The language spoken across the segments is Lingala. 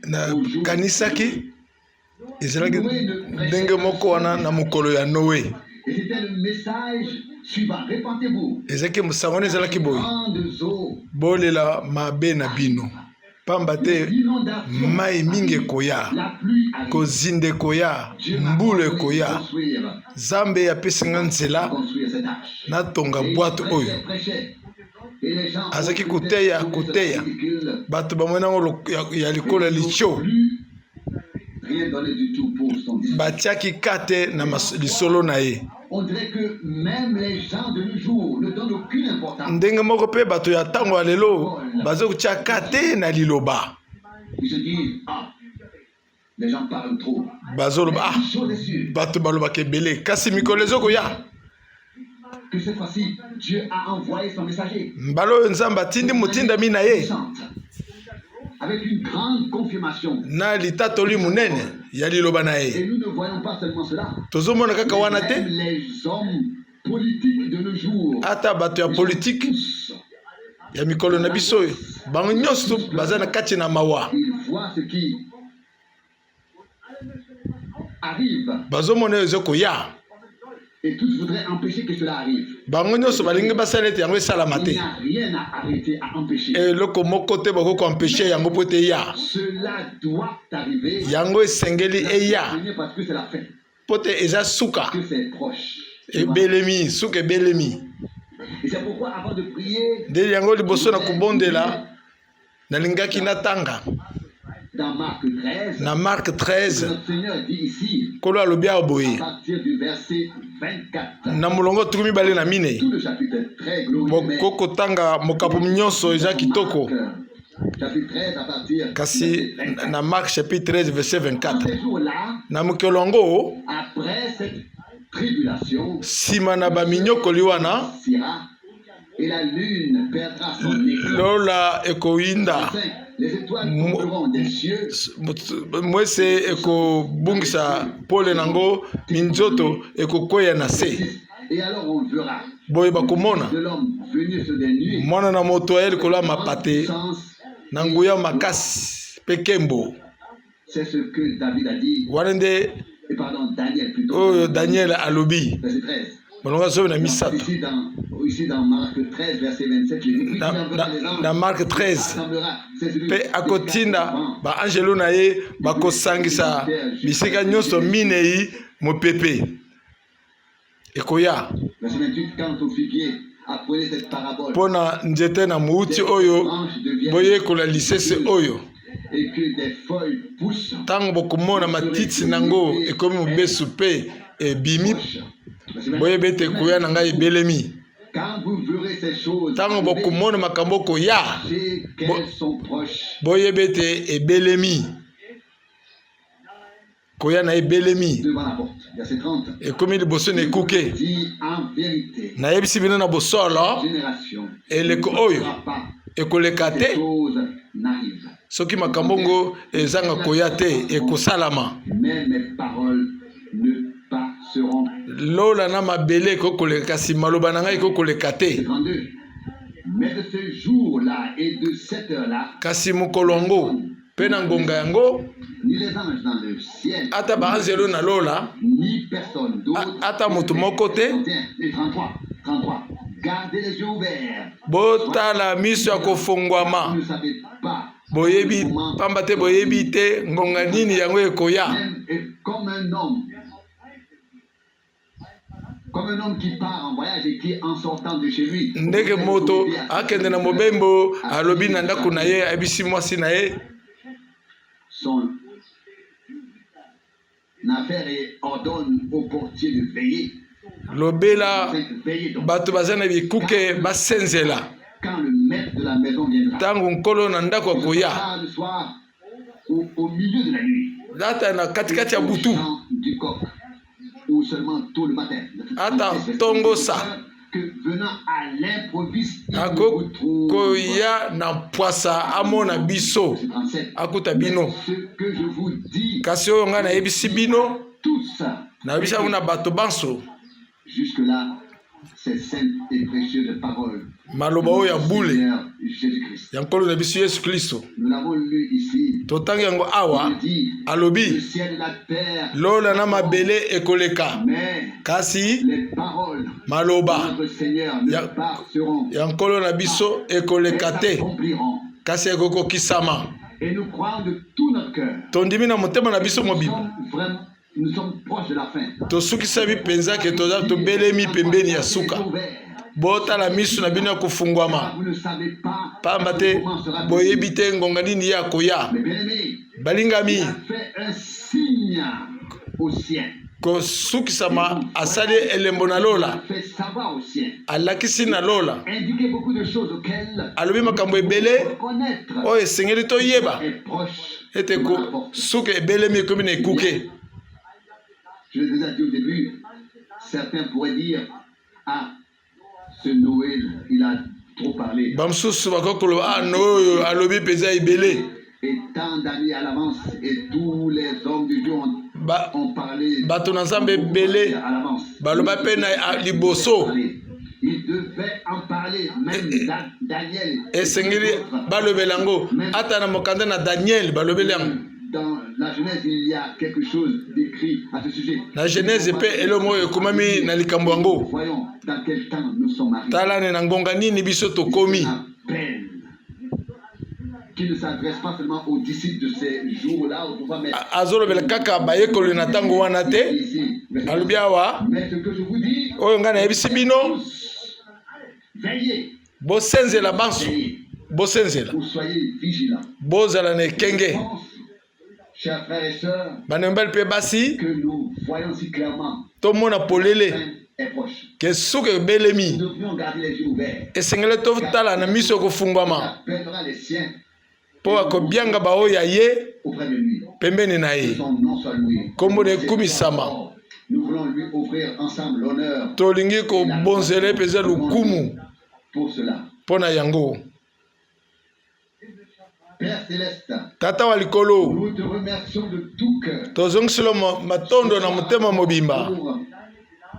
na kanisaki ezalaki ndenge moko wana na mokolo ya Noé. Ezalaki musango ezalaki boye bolela mabe na bino pamba te mai mingi koya kozinde koya mbule koya Zambe apesi nga nzela natonga bwate oyo azaki kuteya bato bamona ya likolo ya licho batiaki kate na lisolo na ye. On dirait que même les gens de nos jours ne donnent aucune importance. Ndenge moko pe bato ya tango alelo bazo kutia kate na liloba. Ils se disent les gens parlent trop. Bazo loba bato baloba kebele kasi mikolo ezoko ya. Que cette fois-ci Dieu a envoyé son messager. Mbalo nzamba tindi mutinda mina ye. Avec une grande confirmation. Na litatoli munene ya liloba na ye. Et nous ne voyons pas seulement cela. Tozomona kaka wana te. Les hommes politiques de nos jours. Ata bato ya politique ya mikolo na biso bango nyonso baza na kati na mawa. Ils voient ce qui arrive. Bazomona ezoko ya. Et tous voudraient empêcher que cela arrive. Bango nyonso balingi basalete yango esala Il n'y a rien à arrêter, à empêcher. Et loko moko te bako ko empêcher yango pote ya. Cela doit arriver. Yango esengeli eya. Parce que c'est la fin. Pote eza suka. Que c'est proche. Et belemi, suka belemi. Et c'est pourquoi avant de prier, de yango liboso na kubondela nalingaki natanga. Dans Marc 13, na Marc 13, notre Seigneur dit ici, kolo alobi aboye, à partir du verset 24, na mulongo tukumi bale na mine, tout le chapitre est très glorieux, koko tanga mokapo nyonso eza kitoko. Chapitre 13 à partir kasi na Marc chapitre 13 verset 24. Na mukolongo, après cette tribulation, sima na ba minyokoli wana, et la lune perdra son éclat. Lola ekoinda. Les étoiles tomberont des cieux. Mwese eko bungisa pole nango minzoto eko koya na se. Et alors on verra. Boye bakomona. De l'homme venu sur des nuits. Mwana na moto el kola mapate. Nanguya makasi pekembo. C'est ce que David a dit. Warende. Et pardon, Daniel plutôt. Oh Daniel alobi. Verset 13. Ici dans Marc 13, verset 27, dans Marc 13, pe akotinda ba angelo na ye bakosangisa bisika nyonso minei mopepe ekoya. Verset 28, quant au figuier, apprenez cette parabole. Pona nzete na muuti oyo boye kola lisese oyo. Et que des feuilles poussent. Tango bokomona matiti nango ekomi mobesu pe ebimi. Boye bete koya na ngai belemi. Quand vous verrez ces choses, tango bokomona makambo koya qu'elles sont proches. Boye bete ebelemi. Koya na ebelemi. Devant la porte, verset 30. Ekomi liboso na ekuke. Dis en vérité. Na yebisi bino na bosolo. Génération. Eleko oyo. Ekoleka te. Soki makambo ngo ezanga koya te ekosalama. Mais mes paroles ne seront. Lola na mabele kokoleka kasi maloba na ngai kokoleka te. Mais de ce jour-là et de cette heure-là, kasi mukolongo pe na ngonga yango ni les anges dans le ciel, ata ba anzelo na lola, ni personne d'autre, ata mutu moko te. 33. Gardez les yeux ouverts. Botala miso ya kofungwama. Vous ne savez pas. Boyebi pamba te boyebi te ngonga nini yango ekoya. Comme un homme qui part en voyage et qui en sortant de chez lui. Ndeke moto akende na mobembo alobi na ndako na ye abisi mwasi na ye. Son affaire et ordonne au portier de veiller. Lobela bato bazana bikuke basenzela. Quand le maître de la maison viendra. Tango nkolo na ndako akoya. Le soir au milieu de la nuit. Data na katikati ya butu. Du coq. Ou seulement tôt le matin. Ata tongo sa. Que venant à l'improviste. Ako koya na poisa amona biso. Akuta bino. Ce que je vous dis. Kasi oyo nga na yebisi bino. Tout ça. Na yebisa una bato banso. Jusque là. ces saintes et précieuses paroles. maloba oyo ya bule Seigneur Jésus-Christ. ya nkolo na biso Yesu Kristo. Nous l'avons lu ici. Totangi yango awa Il dit, le alobi ciel et la terre, lola na mabele ekoleka mais kasi les paroles de maloba notre Seigneur ne Ya- passeront, ya nkolo na biso elles ekoleka te s'accompliront. kasi ekokokisama. Et nous croyons de tout notre cœur. Tondimi na motema na biso mobimba Nous sommes proches de la fin. tosukisa mpenza ke toza tobelemi pembeni ya suka. Botala miso na bino ya kofungwama Vous ne savez pas pamba te comment sera boyebi te ngonga nini ya koya. Mais bien aimé, balingami il a fait un signe au ciel. kosukisama asali elembo na Il a lola fait savoir au ciel. alakisi na lola Indiquer beaucoup de choses auxquelles alobi makambo ebele reconnaître oyo esengeli toyeba est proche. ete de la porte. suka ebelemi ekomi na ekuke. Je l'ai déjà dit au début, certains pourraient dire, ah, ce Noël, il a trop parlé. bamosusu bakoki koloba no oyo alobi mpenza ebele. Et tant d'années à l'avance, et tous les hommes de Dieu ont parlé bato na nzambe ebele à l'avance. baloba mpe na liboso Il devait en parler, même Daniel. esengeli balobela yango ata na mokanda na Daniel balobeli yango. Dans la Genèse, il y a quelque chose d'écrit à ce sujet. Na Genèse pe elongo oyo ekomami na likambo yango. Voyons dans quel temps nous sommes arrivés. Talane na ngonga nini biso tokomi. Appel qui ne s'adresse pas seulement aux disciples de ces jours-là, autrefois, mais azolobela kaka bayekoli na ntango wana te ici. alobi awa Mais ce que je vous dis, oyo ngai nayebisi bino veillez, bosenzela banso veillez, bosenzela vous soyez vigilants. bozala na ekenge. Je pense, chers frères et sœurs, banembali mpe basi que nous voyons si clairement tomona la polele fin est proche. ke suka ebelemi Nous devrions garder les yeux ouverts. esengeli totala na miso Il ekofungwama appellera les siens mpo akobianga baoyo ya ye auprès de lui. pembeni na Que ye. son nom soit loué. Kombo na ekumisama. Nous voulons lui offrir ensemble l'honneur tolingi kobonzela mpenza lukumu pour cela. mpo na yango. Père Céleste, tata wa likolo nous te remercions de tout cœur tozongisela matondo na motema mobimba pour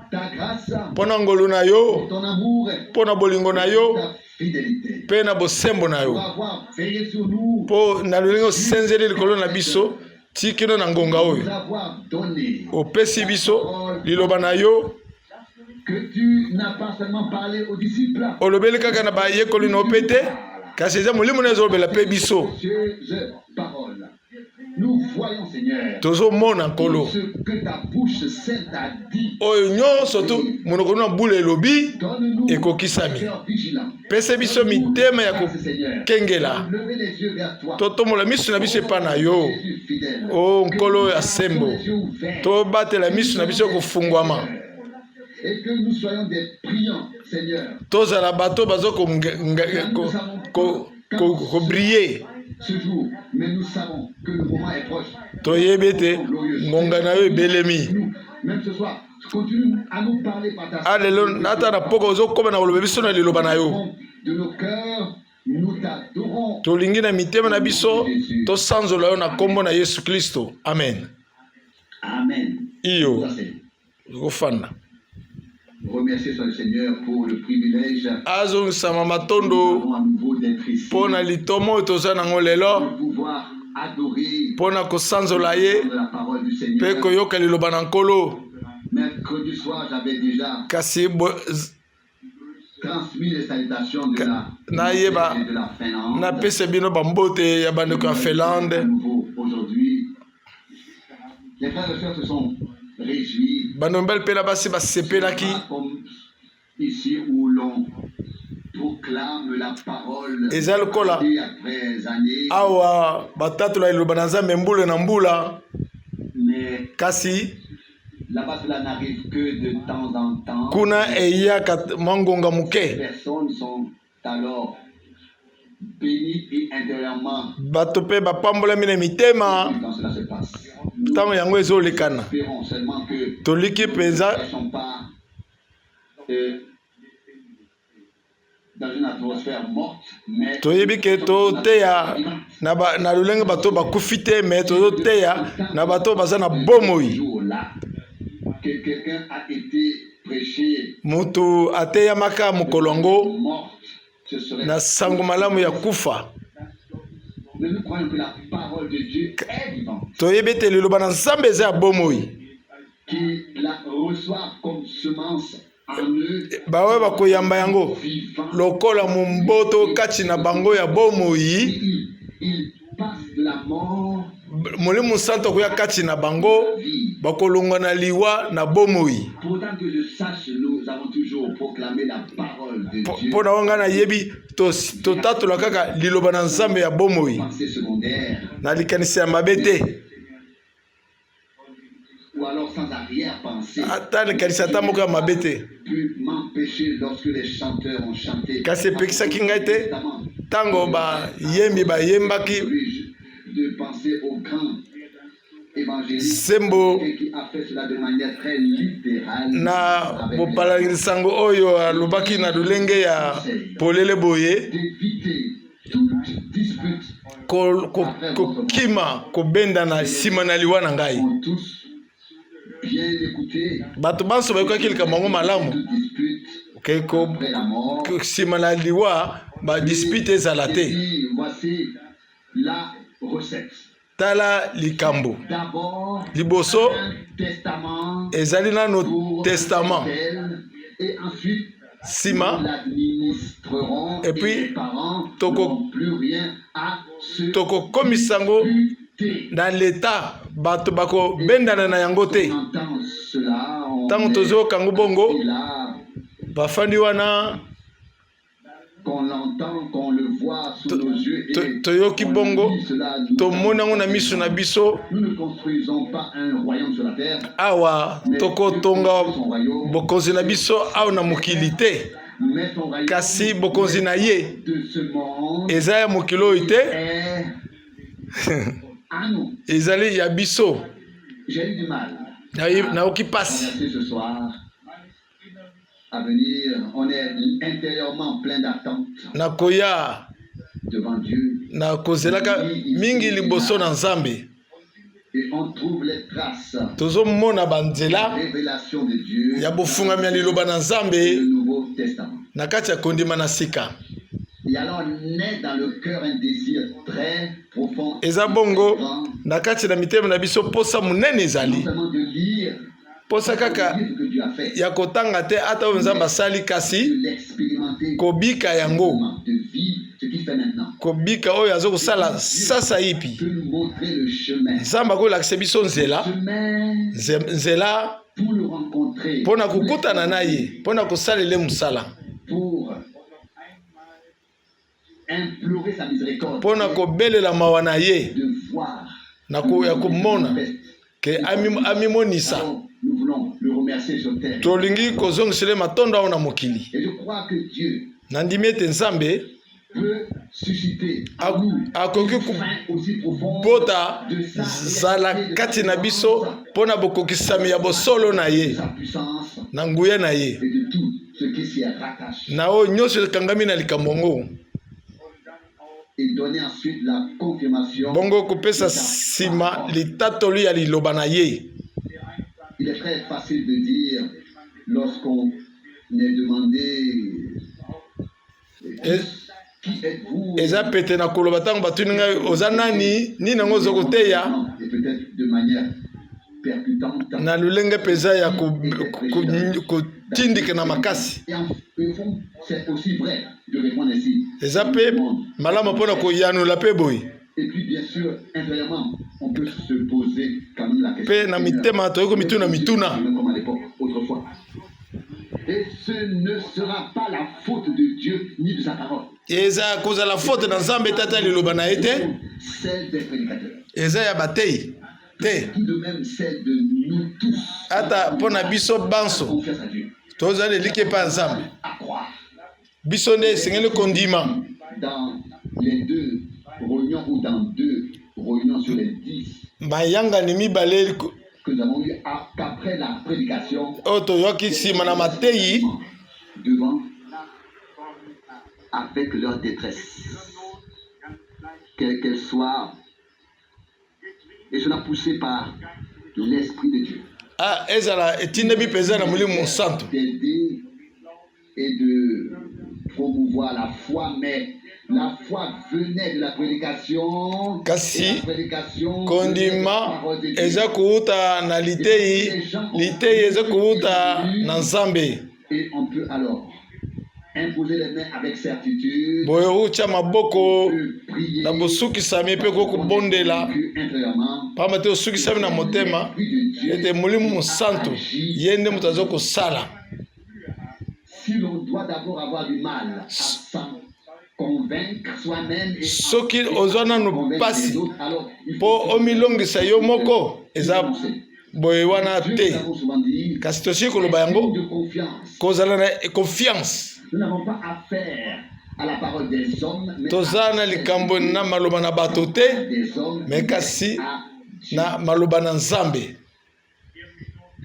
ta grâce, mpo na ngolu na yo ton amour, mpo na bolingo na yo ta fidélité. mpe na bosembo na Pour yo avoir veillé sur nous, mpo na lolingi osenzeli likolo na biso tikino na ngonga nous oyo avoir donné opesi biso liloba na yo que tu n'as pas seulement parlé aux disciples, olobeli kaka na bayekoli na ope te kasi eza molimo na ezolobela mpe biso précieuses paroles. Nous voyons, Seigneur, tozomona nkolo ce que ta bouche sainte a dit. oyo nyonso tu monoko na bula elobi Donne-nous ekokisami. un cœur vigilant. pesa biso mitema ya Grâce, Seigneur. kokengela Levez les yeux vers toi. totombola miso na biso epa na yo Jésus fidèle. o nkolo ya Que sembo nous ayons les yeux ouverts. tobatela miso na biso ekofungwama Et que nous soyons des priants, Seigneur. tozala bato bazo kobrille Ce jour, mais nous savons que le moment est proche. toyebi ete ngonga na yo ebelemi. Nous, même ce soir, continue à nous parler par ta alelo ata na poko ozokoma na koloba biso na liloba na yo de nos cœurs, nous t'adorons. tolingi na mitema na biso tosanzola yo na nkombo na Yesu Kristo amen. Amen. iyo Ça, c'est- okofanda Remercier soit le Seigneur pour le privilège azongisama matondo à nouveau d'être ici, mpo na litomo oyo toza nango lelo de pouvoir adorer mpo na kosanzola ye de la parole du mpe Seigneur. koyoka liloba na nkolo. Mercredi soir, j'avais déjà kasi transmis les salutations de la, Nayeba. de la Finlande. napesa bino bambote ya bandeko ya À Finlande. nouveau aujourd'hui, les frères et sœurs se sont réjouis. Bando mbali mpe na basi basepelaki Comme ici où l'on proclame la parole Eza lokola. année après année, awa batatola liloba na Nzambe mbula na mbula, mais kasi là-bas cela n'arrive que de temps en temps. kuna eyaka mangonga Les moke. personnes sont alors bénies et intérieurement Bato mpe bapambolami na mitema quand cela se passe. Nous ntango yango ezolekana. espérons seulement que Toliki mpenza nous ne sont pas dans une atmosphère morte, mais toyebi ke toteya na lolenge bato bakufi te, me tozoteya na bato baza na bomoi. jour-là que quelqu'un a été prêcher mutu ateyamaka mokolo yango morte, ce serait. na sango malamu ya kufa. Mais nous croyons que la parole de Dieu est vivante, Toyebi ete liloba na Nzambe eza ya bomoi. qui la reçoivent comme semence en eux, Bawe bakoyamba yango vivant. lokola mumboto kati na bango ya bomoi. Il passe de la mort Molimo santo koya kati na bango à la vie. bakolongwa na liwa na bomoi. Pourtant que je sache, nous avons toujours proclamé la parole de Dieu. Mpo na wanga na yebi totatola kaka liloba na Nzambe ya bomoi Pensée secondaire, na likanisi ya mabe te. ou alors sans arrière-pensée, Ata likanisi ata moko ya mabe te. pu m'empêcher lorsque les chanteurs ont chanté. Kasi epekisaki ngai te ntango bayembi bayembaki De penser au grand évangéliste sembo qui a fait cela de manière très littérale. na bopalalisango oyo alobaki na lolenge ya polele boye D'éviter toute dispute. kokima kobenda na nsima na liwa na ngai. Ont tous bien écouté. Bato banso bayokaki likambo yango malamu Toute dispute ke après la mort. nsima na liwa badispute ezala Et te. puis, voici la recette. Tala likambo D'abord, liboso un testament ezali nano pour testament tel, et ensuite nsima l'administreront Et puis, et les parents toko- n'ont plus rien à se tokokomisa yango disputer. na leta bato bakobendana na yango te. On entend cela, on Ntango est tozoyoka yango bongo assis là, bafandi wana qu'on l'entend, qu'on le voit sous nos yeux et toyoki on bongo lit cela, nous tomoni yango na miso na biso. nous ne construisons pas un royaume sur la terre, Awa mais tokotonga Dieu construit son royaume, bokonzi na biso awa na mokili te, mais son royaume kasi bokonzi na ye de ce monde eza ya mokili oyo te, est à nous. ezali ya biso. J'ai eu du mal Nayoki à pasi converser ce soir à venir. On est intérieurement plein d'attentes nakoya devant Dieu na kozelaka mingi liboso na Nzambe. et on trouve les traces Tozomona de banzela révélation de Dieu ya bofungami ya liloba na dans Nzambe le Nouveau Testament. na kati ya kondima na sika. Et alors naît dans le cœur un désir très profond, Eza très bongo grand, na kati na mitema na biso posa munene non ezali. seulement de lire, Posa kaka de lire ce que Dieu a fait, ya kotanga te ata oyo Nzambe asali, de kasi l'expérimenter, kobika yango, de vivre ce qu'il fait maintenant. kobika oyo azokosala sasa yipi. Peut nous montrer le chemin. Nzambe akolakisa biso nzela, Chemin nzela pour le rencontrer, mpo na kokutana na ye, mpo na kosalela musala, pour implorer sa miséricorde, mpo na kobelela mawa na ye, de voir na ya komona ke amimonisa. Alors, nous voulons le remercier sur terre. Tolingi kozongisela matondo awo na mokili. Et je crois que Dieu Nandimi ete Nzambe peut susciter en nous akoki une faim aussi profonde kubota de sa zala réalité, de kati sa na biso puissance, mpo na bokokisami ya bosolo na de ye sa puissance na nguya na ye et de tout ce qui s'y rattache. na oyo nyonso ekangami na likambo ngo. Et donner ensuite la confirmation. Bongo kopesa nsima litatoli ya liloba na ye. Il est très facile de dire, lorsqu'on est demandé qui êtes-vous, Eza pete na koloba ntango batuni ngai oza nani nini yango ozokoteya et peut-être de manière percutante. na lolenge mpenza ya kotindika na makasi. Et au fond, c'est aussi vrai de répondre ainsi. Eza mpe malamu mpo na koyanola mpe boye. Et puis, bien sûr, intérieurement, on peut se poser quand même la question. Mpe na mitema toyoko mituna mituna. Comme à l'époque, autrefois. Et ce ne sera pas la faute de Dieu ni de sa parole. Eza kozala faute na Nzambe tata liloba na ye te, Celle des prédicateurs. eza ya batei te, Tout de même celle de nous tous. ata mpo na biso banso Confiance à Dieu. tozali eliki mpa Nzambe. À croire. Biso nde esengeli kondima Dans les 2 réunions ou dans 2 réunions sur les 10 mayangani mibale que nous avons eu après la prédication, oyo toyoki nsima na matei devant, avec leur détresse, quelle qu'elle soit, et cela poussé par l'Esprit de Dieu. Ah, ezala etinde bi pesa na Molimo Santo. D'aider et de promouvoir la foi, mais la foi venait de la prédication. Kasi Et la prédication kondima eza kuuta na litei, litei eza kuuta na Nzambe. Et on peut alors imposer les mains avec certitude. Boyo ucha maboko na busukisami pe kokubondela pamba te osukisami na motema ete Molimo Santo yende moto aza kosala. Si l'on doit d'abord avoir du mal à s'en convaincre soi-même et soki ozwa nanu convaincre pasi les autres, alors il po faut omilongisa yo moko eza boye wana Dieu, te. nous avons souvent dit, Kasi tosi koloba yango de confiance. kozala na confiance. Nous n'avons pas affaire à la parole des hommes, mais Toza na likambo na maloba na bato te, des hommes, mais kasi à Dieu. na maloba na Nzambe.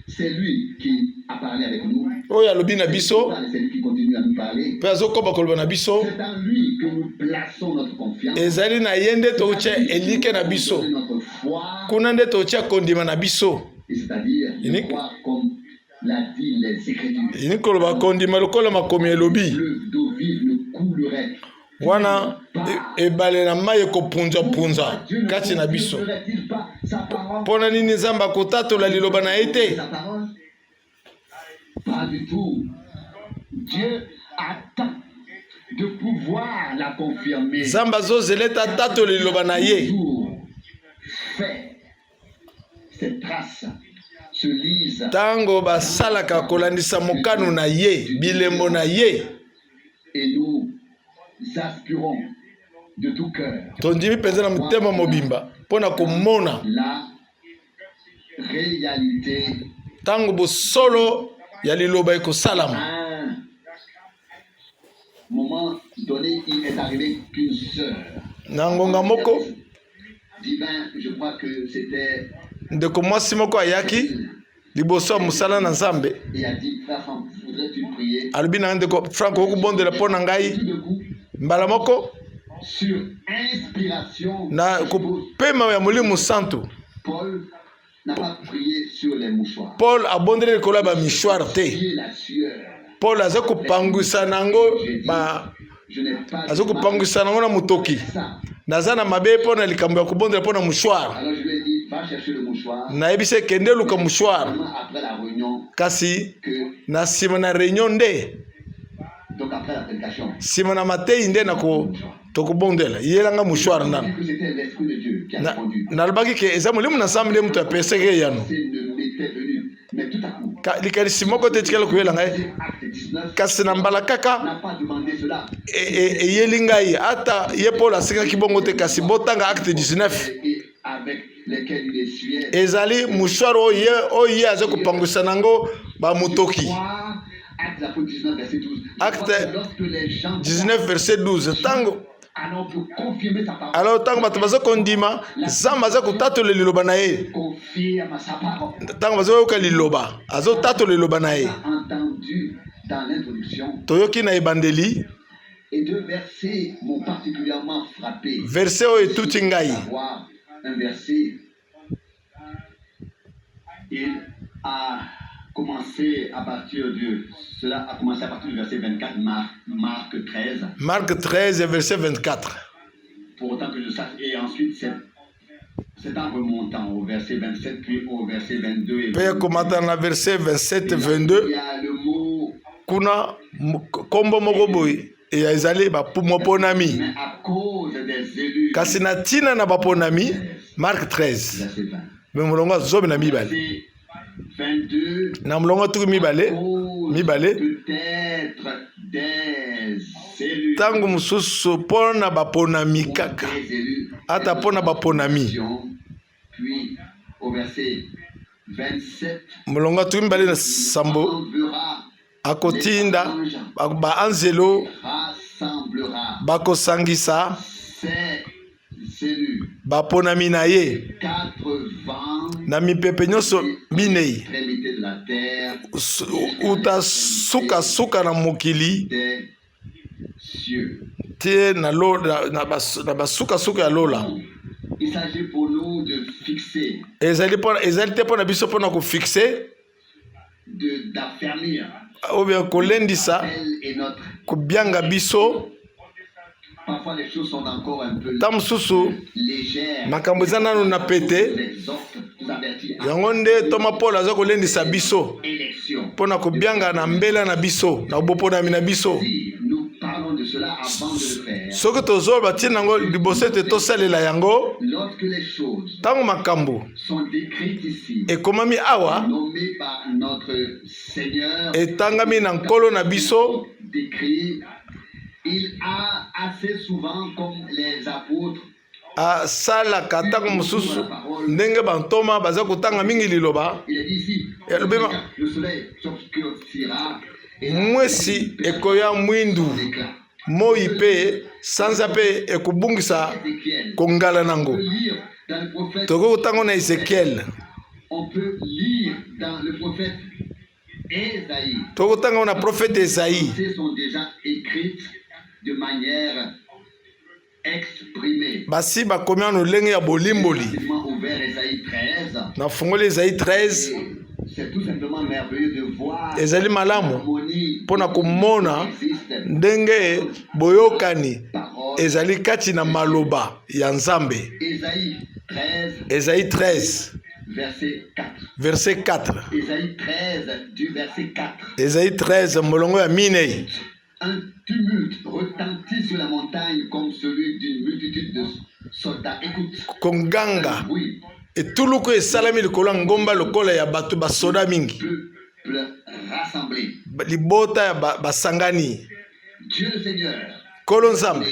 C'est lui qui a parlé avec nous. Oyo alobi na biso C'est lui qui continue à nous parler. pe azokoba koloba na biso C'est en lui que nous plaçons notre confiance. ezali na ye nde toutya elike na biso Notre foi, kuna nde toutya kondima na biso. et c'est-à-dire Ini- de croire comme l'a dit les Écritures. Ini koloba kondima lokola makomi elobi Fleuve d'eau vive ne coulerait. wana ebale na mai ekopunzapunza Dieu ne kati na biso. confirmerait-il pas sa parole? Mpona nini Nzambe akotatola liloba na ye te? Sa parole? Pas du tout. Dieu attend de pouvoir la confirmer. Nzambe azozela ete atatola liloba na ye. Toujours fait. Ces traces se lisent. Tango basalaka kolandisa mokano na ye, bilembo na ye, Et nous aspirons de tout cœur tondimi mpenza na motema mobimba mpona komona la réalité. tango bosolo ya liloba ekosalama. À un moment donné, il est arrivé qu'une sœur Na ngonga moko divin, je crois que c'était, ndeko mwasi moko ayaki liboso ya mosala na Nzambe et a dit, frère Franck, voudrais-tu prier? alobi na ndeko Frank okubondela mpo na ngai Tout de coup, mbala moko sur inspiration, na je suppose, kopema ya Molimo Santo Paul n'a pas prié sur les mouchoirs. Paul abondeli likolo ya bamishware te. Prier la sueur. Paul aza kopangwisa nango Je n'ai pas aza kopangwisa nango na motoki. ça. Naza na mabe mpo na likambo ya kobondela mpo na mushware. Alors je lui ai dit, va chercher le mouchoir. Nayebisi ekende luka mushware. Seulement après la réunion, Kasi que, na nsima na réunion nde donc après la prédication, nsima na matei nde tokobondela yelanga mushware j'ai nano dit que c'était l'Esprit de Dieu qui a répondu. nalobaki ke eza Molimo na Nzambe nde moto apesaki yano. C'est ne m'était venu. Mais tout à coup, Likanisi moko te etikali koyela ngai acte 19 kasi na mbala kaka n'a pas demandé cela. eyeli ngai ata ye Paul asengaki bongo te kasi botanga acte 19 Et avec lesquels il essuyait. ezali mushware oyo ye aza kopangwisa nango bamotoki. Acte d'Apôtre 19, verset 12. Acte Lorsque les gens 19 verset 12 tango alors pour confirmer sa parole, alors tango bato baza kondima Nzambe aza kotatola liloba na ye confirme sa parole. tango baza koyoka liloba azotatola liloba na ye. Entendu dans l'introduction, Toyoki na ebandeli et deux versets m'ont particulièrement frappé. verset oyo etuti ngai. Voir un verset, il a commencé à partir du, cela a commencé à partir du verset 24, Marc 13, Marc 13 verset 24. pour autant que je sache, et ensuite c'est en remontant au verset 27, puis au verset 22 et Pe komata na verset 27 22 il y a le mot, kuna kombo moko boye eya ezali baponami mais à cause des élus, kasi na ntina na baponami. Marc 13 verset 20. me molongo azomi na mibale Verset 22, na molongo tuku mibale mibale peut-être des élus, ntango mosusu mpo na baponami kaka des élus, ata mpo na baponami. puis au verset 27, molongo tuku mibale na sambo enverra, akotinda baanzelo rassemblera bakosangisa ces élus, baponami na ye 80 na mipepe nyonso minei extrémités de la terre, uta sukasuka na mokili des cieux. te na basukasuka ya lola. Il s'agit pour nous de fixer, ezali te mpona biso mpona kofixe d'affermir ou bien kolendisa elle et notre. kobianga biso. Parfois les choses sont encore un peu Ta mosusu légères. makambo eza nanu na Vous pete exhorte, vous avertit à yango nde toma Paul aza kolendisa biso élection. mpona kobianga na mbela na biso na boponami na biso. Si nous parlons de cela avant de le faire, soki tozoloba ntina yango liboso ete tosalela yango, lorsque les choses ntango makambo sont décrites ici, ekomami awa nommées par notre Seigneur, etangami na nkolo na biso, décrit, il a assez souvent, comme les apôtres, asalaka ntango mosusu ndenge bantoma baza kotanga mingi liloba. il est dit ici, le soleil s'obscurcira et Mwesi ekoya mwindu, l'éclat. moi mpe sanza mpe ekobungisa Ézéchiel, kongala on nango. peut lire dans le prophète, Toko kotango na Ezekiel, on peut lire dans le prophète Ésaïe. toko kotango na prophète Esaïe. Ces sont déjà écrites de manière exprimée. Basi bakomi ano lenge ya bolimboli. Effectivement, ouvert Ésaïe 13. Na fungoli Esaïe 13, Et c'est tout simplement merveilleux de voir ezali malamu l'harmonie mpona komona qui existe. ndenge boyokani Parole. ezali kati na maloba ya Nzambe. Ésaïe 13, Esaïe 13, verset 4. verset 4. Ésaïe 13, du verset 4. Esaïe 13, molongo ya minei. Un tumulte retentit sur la montagne comme celui d'une multitude de soldats. Écoute. Konganga Oui. etuluku esalami likolo ya ngomba lokola ya bato basoda mingi. Peuple rassemblé. Libota ya basangani. Dieu le Seigneur Kolo Nzambe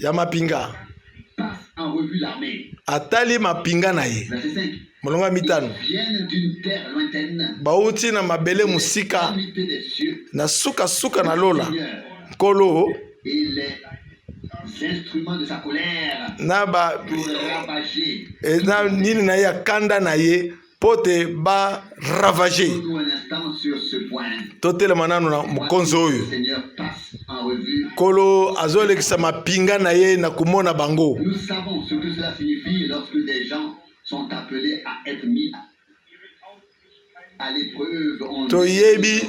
ya mapinga passe en revue l'armée. atali mapinga na ye. Verset 5. Molongo ya mitano. Ils viennent d'une terre lointaine, Bauti na mabele musika extrémité des cieux, na suka na lola. Seigneur, Kolo et les instruments de sa colère na ba pour ravager. na nini na ya kanda na ye pote ba ravager. Nous un instant sur ce point. Totelema nanu na mokonzi Le oyo. Seigneur passe en revue. Kolo azolekisa mapinga na ye na kumona bango. Nous savons ce que cela signifie lorsque des gens sont appelés à être mis à l'épreuve. On Toyebi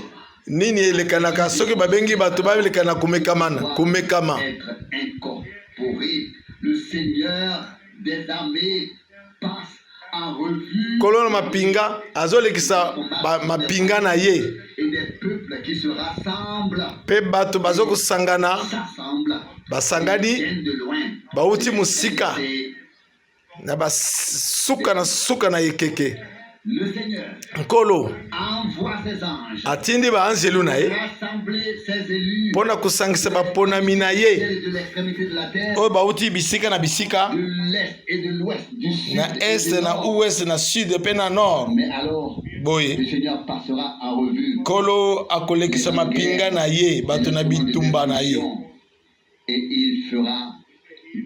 nini elekanaka soki babengi bato babelekana kumekama. être incorporé. Le Seigneur des armées passe en revue Kolo na mapinga azolekisa mapinga na ye. et des peuples qui se rassemblent, Pe bato bazokosangana s'assemblent, basangani viennent de loin. bauti musika Et na basuka na ekeke. le Seigneur Nkolo envoie ses anges atindi baanzelu na ye rassembler ses élus mpona kosangisa baponami na ye de l'extrémité de la terre, oyo bauti bisika na bisika de l'est et de l'ouest, du sud na et este du na nord. ouest na sud mpe na nord. Mais alors, Boye le Seigneur passera en revue Nkolo akolekisa mapinga na ye bato na bitumba na ye et il fera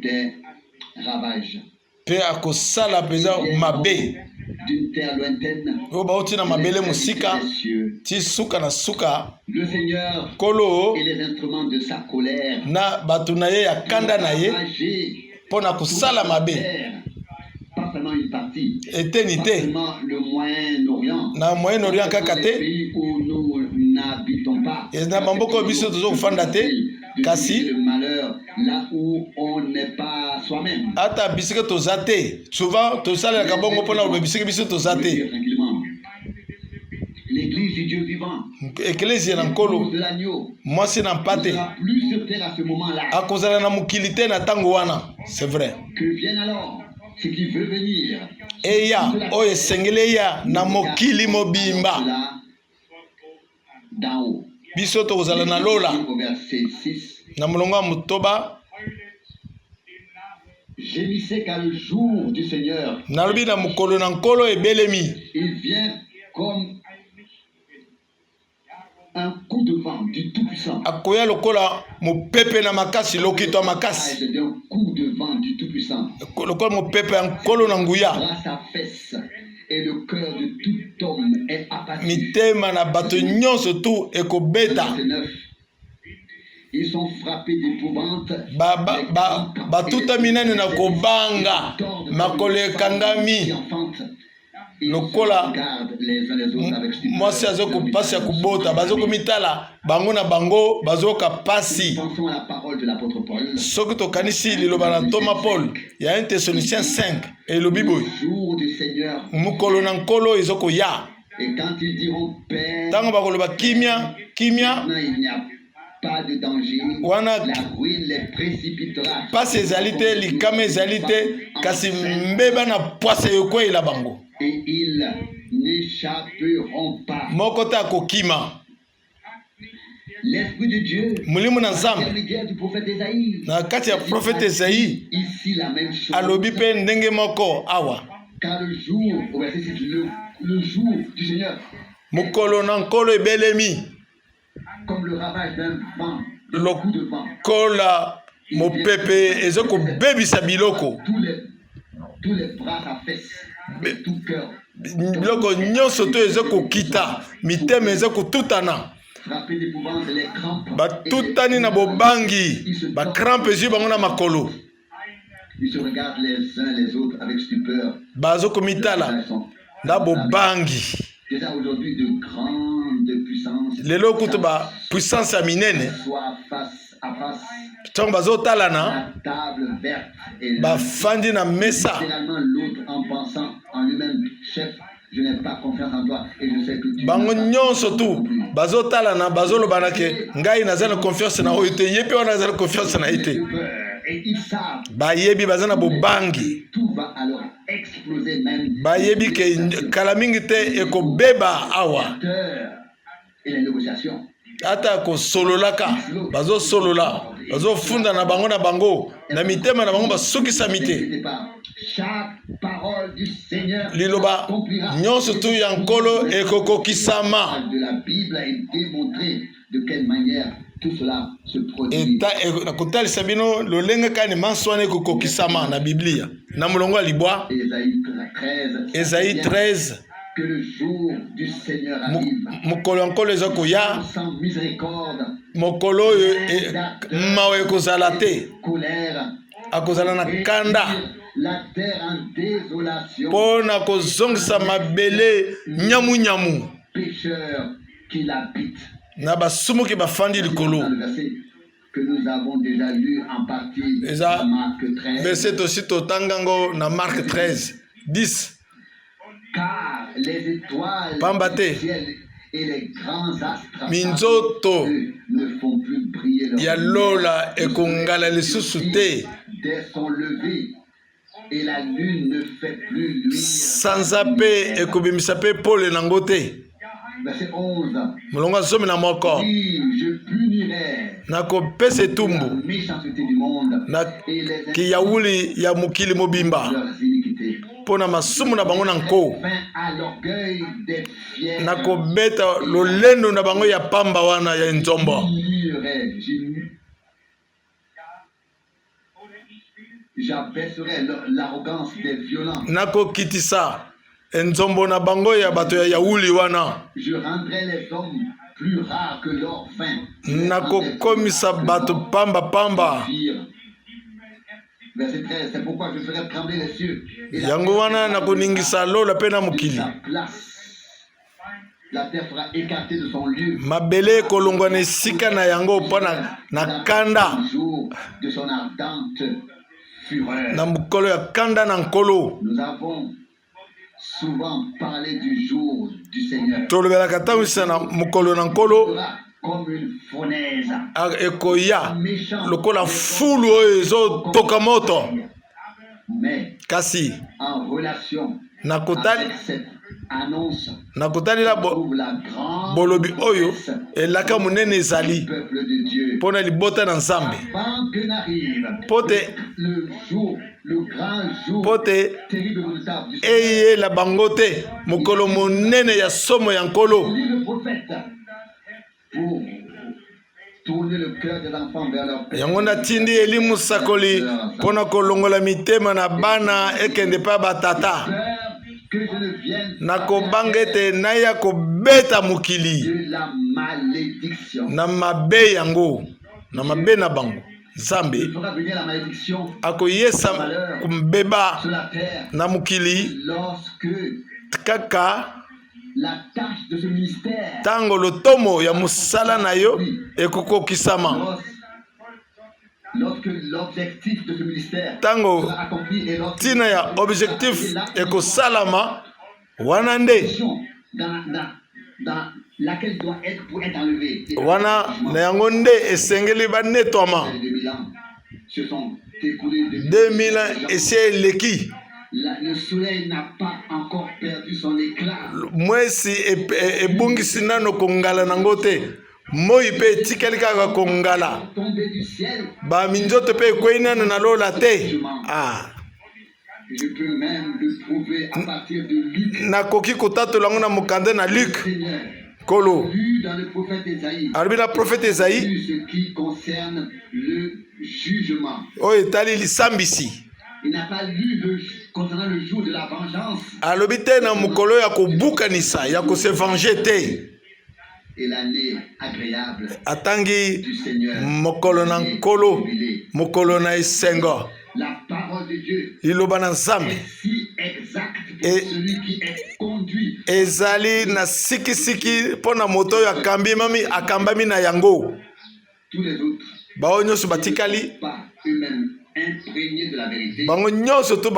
des ravages. mpe akosala mpenza mabe D'une terre lointaine, oyo bauti na mabele mosika des cieux, ti suka na suka. le Seigneur Nkolo et les instruments de sa colère, na bato na ye ya kanda na ye ravager mpona kosala toute la mabe terre, pas seulement une partie, eteni pas te seulement le Moyen-Orient, na Moyen-Orient kaka les te pays où nous n'habitons pas, na bamboka oyo biso tozokofanda te de kasi le malheur là où on n'est pas soi-même. ata bisika toza te. Souvent tosalelaka bongo mpona koloba bisika biso toza te. Tranquillement. L'église du Dieu vivant, Eklezia na nkolo de l'agneau, mwasi na ne mpate sera plus sur terre à ce moment-là. akozala na mokili te na ntango wana. C'est vrai. Que vienne alors ce qui veut venir. Eya oyo esengeli eya na mokili mobimba. Cela d'en haut. Biso tokozala na lola Au verset 6. na molongo ya motoba. Gémissez car le jour du Seigneur, Nalobi na mokolo na nkolo ebelemi. il vient comme un coup de vent du Tout-Puissant. Akoya lokola mopepe na makasi lokito ya makasi. D'un coup de vent du Tout-Puissant. Lokola mopepe ya nkolo na nguya. Grâce à fesse et le cœur de tout homme est abattu. Mitema na bato nyonso tu ekobeta. Verset 9. Ils sont frappés d'épouvante. Batuta minene na kobanga makolo ekangami lokola mwasi azoko pasi ya kubota bazoko mitala bango na bango bazoka pasi. Soki tokanisi liloba na Toma Paul ya 1 Thessaloniciens 5 elobi boye mokolo na nkolo ezoko ya ntango bakoloba kimia kimia wana pasi ezali te likama ezali te kasi mbeba na pwasa yokweyela bango moko te akokima. Mulimu na Nzambe na kati ya profete Esaïe alobi pe ndenge moko awa mokolo na nkolo ebelemi lokola mopepe ezokobebisa biloko biloko nyonso to ezokokita mitema ezokotutana batutani na bobangi bakrampe ezwi bango na makolo bazokomitala na bobangi. Lelo kutu ba puissance ya minene ntango bazotalana bafandi na mesa bango nyonso tu bazotalana bazolobana ke ngai naza na confiance na oyo te ye mpe wana aza na confiance na ye te bayebi baza na bobangi bayebi ke kala mingi te ekobeba awa ata kosololaka bazosolola bazofunda na bango na mitema na bango basukisami te. Liloba nyonso tu ya nkolo ekokokisama na kotalisa bino lolenge kani manso wana ekokokisama na Biblia na molongo ya libwa Esaïe 13 mokolo nkolo eza koya mokolo oyo mawa ekozala te akozala na kanda mpo na kozongisa mabele nyamu na basumuki bafandi likolo. Eza verset aussi totangango na Marc 13 10 pamba te minzoto ya lola ekongala lisusu te sanza pe ekobimisa pe pole nango te. Mulongo azomi na moko nakopesa etumbu na kiyawuli ya mokili mobimba pona masumu na bango na nko nakobeta lolendo na bango ya pamba wana ya nzombo. Nakokitisa nzombo na bango ya bato ya yawuli wana. Nakokomisa bato pamba yango wana nakoningisa lola pe na mokili mabele kolongwa na esika na yango mpo na kanda na mokolo ya kanda na nkolo. Tolobelaka ntango na mokolo na nkolo ekoya lokola fulu oyo ezotoka moto kasi nakotalela bolobi oyo elaka monene ezali mpona libota na Nzambe pote eyela bango te mokolo monene ya somo ya nkolo. Yango natindi elimu sakoli mpona kolongola mitema na bana ekende pa batata nakobanga ete naya kobeta mokili na mabe yango na mabe na bango Nzambe Il fera venir la malédiction akoyesa kumbeba sur la terre na mukili lorsque kaka la tâche de ce ministère, tango lotomo ya musala na yo ekokokisama lorsque l'objectif de ce ministère tango sera accompli et lorsque tina ya objectif ekosalama wana nde dans laquelle doit être pour être enlevé. wana na yango nde esengeli banetwama 2000 ans se sont écoulés depuis 2000 ans esi eleki le soleil n'a pas encore perdu son éclat. mwesi ebungisi nano kongala nango te moi mpe etikali kaka kongala Tombé du ciel, baminzoto mpe ekwei nano na lola te je peux même le prouver à partir de Luc. nakoki kotatola yango na mokande na Luc Seigneur, kolo lu dans le prophète Ésaïe, alobi na prophète Esaïe lu ce qui concerne le jugement. oyo etali lisambisi Il n'a pas lu concernant le jour de la vengeance alobi te na mokolo ya kobukanisa ya kosevenge te et l'année agréable atangi du Seigneur. mokolo na nkolo mokolo na esengo La parole de Dieu liloba na Nzambe est si exacte pour celui qui est conduit. ezali na sikisiki mpo na moto oyo akambami na yango Tous les autres bao nyonso batikali pas eux-mêmes imprégnés de la vérité, bango nyonso to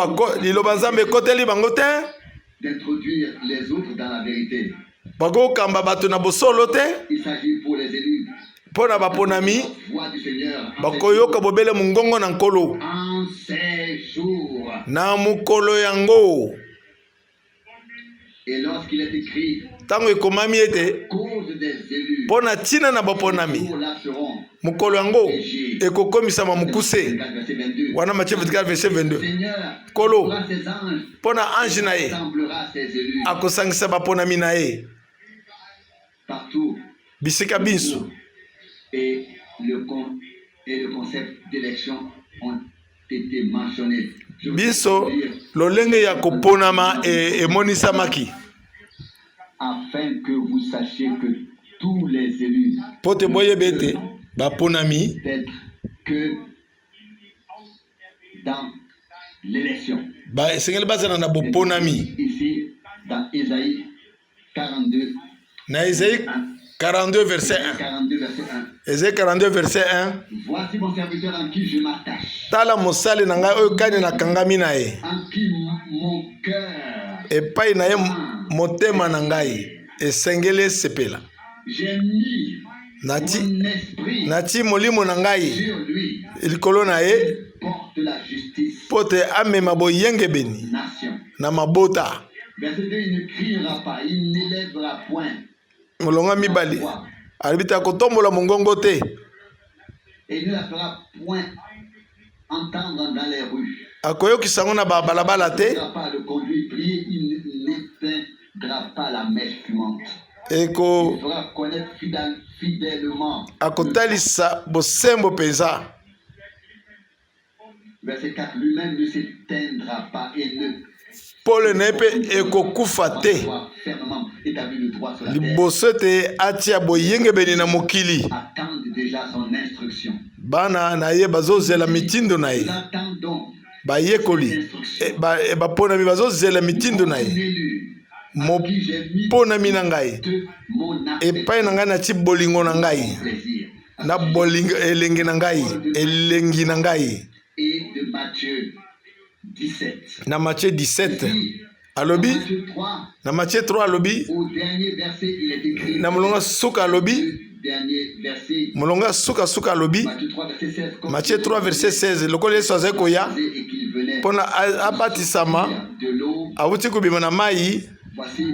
liloba Nzambe ekoteli bango te d'introduire les autres dans la vérité. bakokamba bato na bosolo te Il s'agit pour les élus mpo na baponami la voix du Seigneur bakoyoka bobele mongongo na nkolo en ces jours. na mokolo yango Et lorsqu'il est écrit ntango ekomami ete cause des élus, mpo na ntina na baponami ces jours-là seront mokolo yango ekokomisama mokuse 24, verset 22. wana Matthieu 24 verset 22 Seigneur Kolo. envoie ses anges, mpo na ange na ye semblera ses élus akosangisa baponami na ye partout. bisika biso Et le concept d'élection ont été mentionnés. Je veux biso dire, lolenge ya koponama emonisamaki afin que vous sachiez que tous les élus mpo te boyeba ete baponami d'être que dans l'élection. esengeli bazala na boponami Ici, dans Ésaïe 42, na Esaïe 42 verset 1 42 verset 1. Esaïe 42 verset 1 Voici mon serviteur en qui je m'attache, tala mosali na ngai oyo kani nakangami na ye en qui mon cœur. epai na ye motema na ngai esengeli esepela J'ai mis mon esprit nati molimo na ngai sur lui. likolo na ye Porte la justice, mpo te amema boyengebeni nation. na mabota Verset 2, il ne criera pas, il n'élèvera point. molonga mibali alobi te akotombola mongongo te Et il ne la fera point entendre dans les rues. akoyokisa yango na babalabala Il ne te fera pas le conduit prier, il n'éteindra pas la mèche fumante. Il fera connaître fidèlement. akotalisa bosembo mpenza Verset 4, lui-même ne s'éteindra pas et ne pole na ye mpe ekokufa te sera fermement établi le droit sur la terre. liboso ete atia boyengebeni na mokili Attendent déjà son instruction. bana na ye bazozela mitindo na ye Nous attendons bayekoli baponami bazozela mitindo na ye l'élu à qui j'ai mis moponami na ngai de mon appétit, epai na ngai nati bolingo na ngai plaisir. na bolingo elengi na ngai elengi na ngai Et de Matthieu 17. na Matthieu 17 Puis, alobi Matthieu 3, na Matthieu 3 alobi au dernier verset, il est écrit. na molonga suka alobi Le dernier verset, molonga suka alobi Matthieu 3, verset 16. comme Matthieu il 3 verset 16 lokola yesu azali koya et qu'il venait mpona abatisama de l'eau. awuti kobima na mai Voici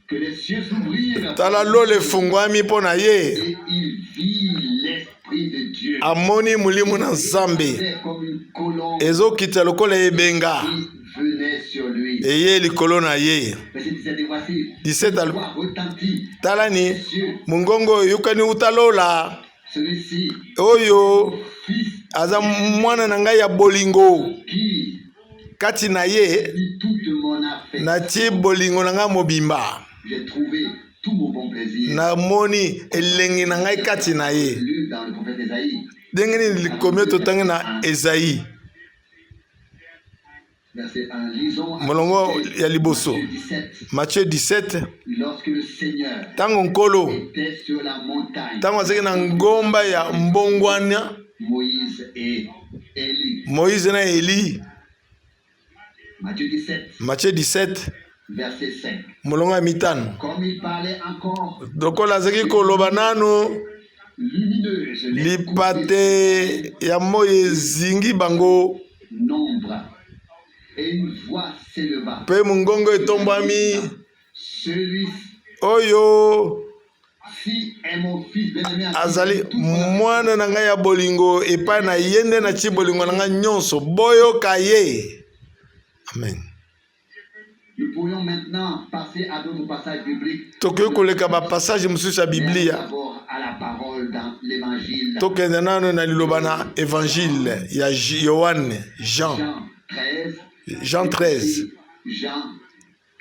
que les cieux s'ouvrirent tala lola efungwami mpo na ye et il vit l'Esprit de Dieu. amoni molimo na Nzambe C'était comme une colombe ezokita lokola ebenga qui venait sur lui. eye likolo na ye Verset 17, et voici, 17 une voix retentit tala ni des cieux. mongongo oyokani uta lola Celui-ci, oyo fils aza mwana na ngai ya bolingo qui kati na ye vit toute mon affection. natie bolingo na ngai mobimba J'ai trouvé tout mon bon plaisir. namoni elengi na ngai kati na ye Lu dans le prophète Ésaïe. Dengeni likomio totangi na Esaïe. Verset 1. Lisons Molongo ya liboso. Matthieu 17. Lorsque le Seigneur Tango nkolo. était sur la montagne, Tango azeki na ngomba ya mbongwana. Moïse et Élie. Moïse na Eli. Matthieu 17. Matthieu 17. Verset 5. Molongo ya mitano. Comme il parlait encore, Lokola azeki koloba nano. lumineuse, les Lipate ya moye zingi bango. nombre, et une voix s'éleva. Pe mungongo etombami. Celui-ci Oyo est mon fils bien-aimé. azali mwana na ngai ya bolingo epai na yende na chi bolingo na ngai nyonso boyoka ye. Amen. Nous pourrions maintenant passer à d'autres passages bibliques. Tokoki koleka ba passage mosusu ya Biblia. D'abord à la parole dans l'évangile. Tokende nano na liloba na évangile ya Yohane, Jean 13. Jean 13. Jean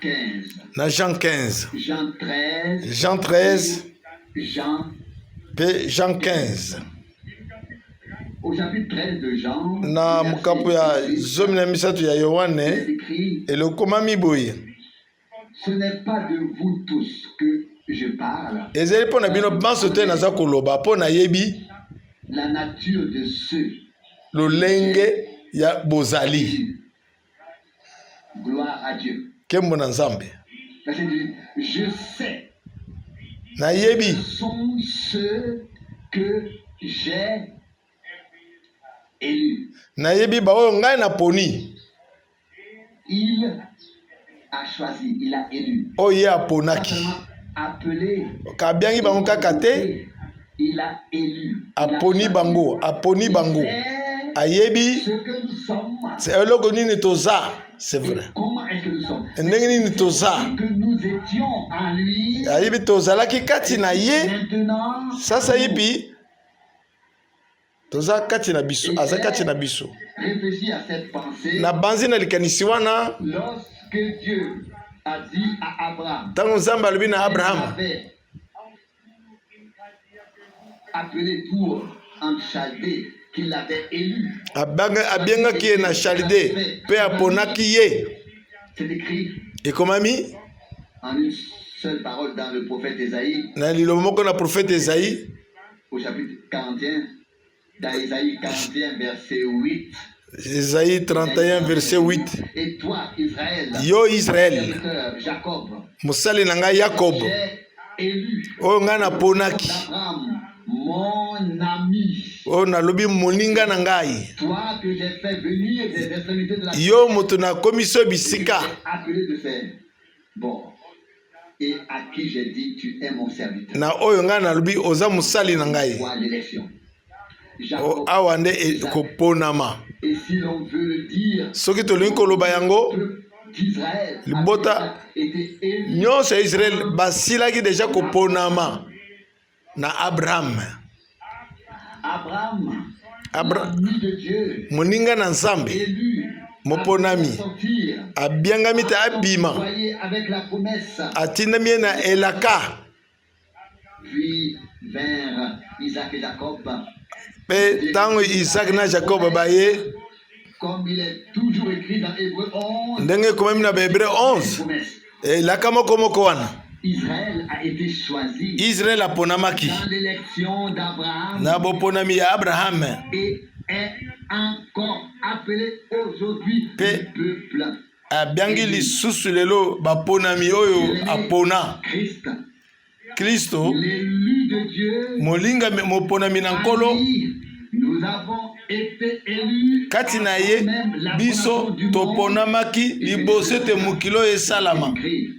15. Na Jean 15. Jean 13. Jean 13. Jean. Pe Jean 15. Au chapitre 13 de Jean, Na mukapu ya zomi na misatu ya Yohane écrit, elokomami boye. ce n'est pas de vous tous que je parle. Ezeli pona bino banso te naza koloba pona yebi La nature de ceux. lolenge ya bozali. Gloire à Dieu. Kembo na Nzambe. Verset 18. Je sais, Na yebi sont ceux que j'ai élus. na yebi ba oyo ngai na poni Il a choisi, il a élu. oyo ye Pas aponaki. seulement appelé, Kabiangi bango kaka te, il a élu. aponi bango, aponi bango. Ayebi Ce que nous sommes. c'est eloko nini toza, c'est Et vrai. comment est-ce que nous sommes? Ndenge nini toza. Que nous étions en lui. Ayebi tozalaki kati na ye, Maintenant, sasa yebi toza kati na biso, aza kati na biso. réfléchis à cette pensée. Na banzi na likanisi wana, Lorsque Dieu a dit à Abraham, tango Nzambe alobi na il Abraham, avait appelé pour en Chaldée, qu'il l'avait élu. abiengaki ye na Chalide, pe aponaki ye. C'est écrit Ekomami en une seule parole dans le prophète Ésaïe, na liloba moko na prophète Esaïe, au chapitre 41, dans Ésaïe 41, verset 8. Esaïe 31 verset 8. Et toi, Israël, Yo Israël, serviteur Jacob, musali na ngai Jacob, j'ai élu oyo ngai naponaki, Abraham, mon ami, oyo nalobi moninga na ngai, toi que j'ai fait venir des extrémités de la terre, yo moto nakomi so bisika, appelé de faire bon, et à qui j'ai dit tu es mon serviteur. na oyo ngai nalobi oza musali na ngai. Voir l'élection. O Jacob, awa nde koponama. et si l'on veut le dire, Soki tolingi koloba yango, d'Israël libota a été élu. nyonso ya Israel basilaki deja koponama na Abraham. Abraham, Abraham, l'ami de Dieu, moninga na Nzambe, élu, moponami, sortir, abiangami te abima, envoyé avec la promesse, atindami ye na elaka. puis vers Isaac et Jacob, Pe tango Isaac na Jacob baye, comme il est toujours écrit dans Hébreu 11, ndenge ekomami na Bahébreu 11, promesse. elaka moko moko wana. Israël a été choisi Israel aponamaki dans l'élection d'Abraham na boponami ya Abraham, et est encore appelé aujourd'hui Pe- le peuple abiangi lisusu lelo baponami oyo apona. Christ, Kristo l'élu de Dieu. molinga moponami na nkolo, Nous avons été élus kati na ye même la biso fondation du monde. toponamaki liboso ete mokili oyo esalama. Écrit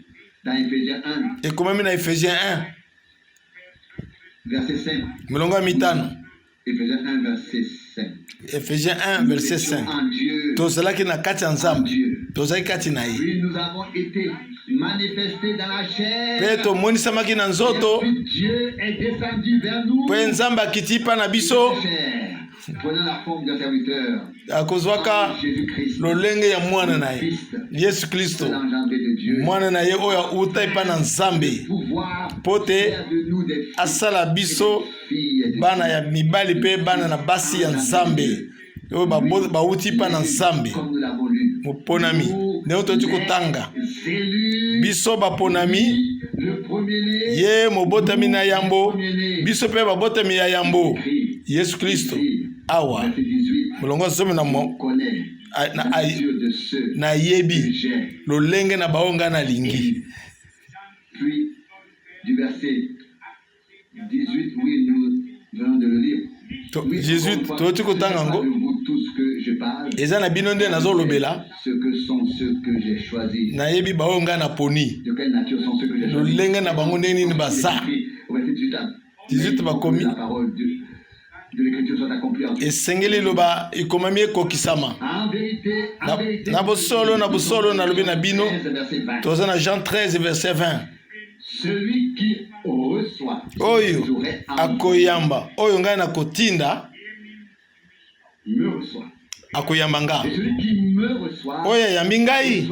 dans Éphésiens 1, Ekomami na Ephésiens 1 verset 5. milongo ya mitano. Éphésiens 1, verset 5. Ephésiens 1 verset Nous étions 5. en Dieu. Tozalaki na kati ya Nzambe, tozalaki kati na ye, Puis nous avons été manifestés dans la chair. mpe tomonisamaki na nzoto, Puis Dieu est descendu vers nous. mpe Nzambe akiti mpa na biso, Chair, prenant la forme d'un serviteur. akozwaka Jésus-Christ, lolenge ya mwana na ye Yesu Kristo, l'engendré de Dieu. mwana na ye oyo auta epa na Nzambe, pote asala biso bana ya mibali pe bana na basi ya nzambe oyo bauti pa na nzambe moponami ndenge toti kotanga biso baponami ye mobotami na yambo biso pe babotami ya yambo Yesu Kristo awa molongo somi na yebi lolenge na baonga na lingi. Puis du verset 18, oui, nous venons de le lire. 18 toti kotanga ngo eza na bino nde nazolobela nayebi baonga na poni lolenge na bango ndenge nini baza 18 bakomi esengeli loba ikomami ekokisama na bosolo nalobi na bino toza na Jean 13 verset 20 oyo akoyamba oyo ngai nakotinda akoyamba nga oyo ayambi ngai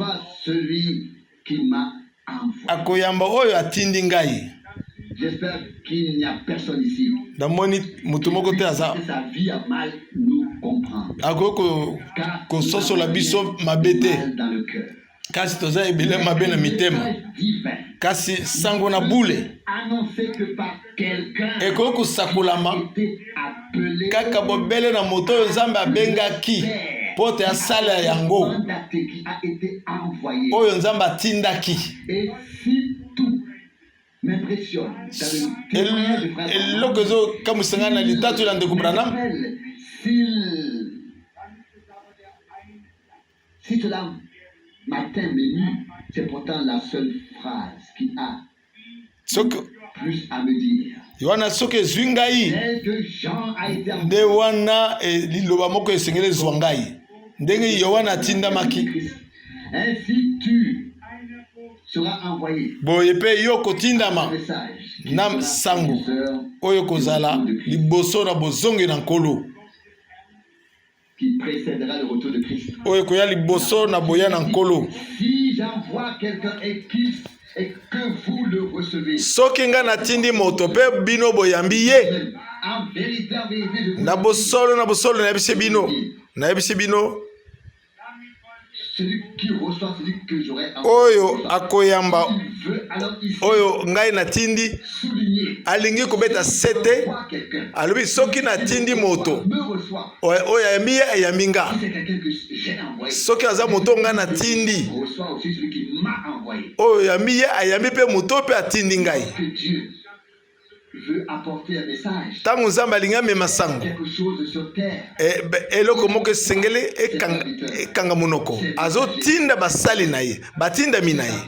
akoyamba oyo atindi ngai. J'espère qu'il n'y a personne ici. Damoni mutumoko te aza. Sa vie a mal nous comprendre. Akoko ko soso la biso mabete. Dans le cœur. Kasi toza ebele mabe na mitema. Kasi sango na bule. Annoncer que par quelqu'un. Ekoko sakulama. Kaka bobele na moto nzambe abengaki. Pote asala yango. Oyo nzambe atindaki. Et si tout m'impressionne. Elokozo kamusanga na litatu la ndeko Branham. Si cela m'atteint m'émue, c'est pourtant la seule phrase qui a plus à me dire. Yohana soke zwingai. Nde wana liloba moko esengele zwangai. Ndenge Yohana tindamaki. Ainsi tu sera envoyé. Boye pe yo kotindama na sango oyo kozala liboso na bozongi na nkolo qui précédera le retour de Christ. Oyo koya liboso na boya na nkolo. Si j'envoie quelqu'un et que vous le recevez. Soki nga natindi moto pe bino boyambi ye. En vérité, na bosolo na yebise bino. Celui qui reçoit, celui que j'aurai oyo akoyamba oyo ngai natindi alingi kobeta sete alobi soki natindi moto oyo ayambi nga soki aza moto nga natindi oyo ayambi pe moto pe atindi ngai. veut apporter un message. Tangu nzambe alinga mema sango. Quelque chose sur terre. Eloko moko sengele ekanga munoko. Azo tinda basali na ye, batinda mina ye.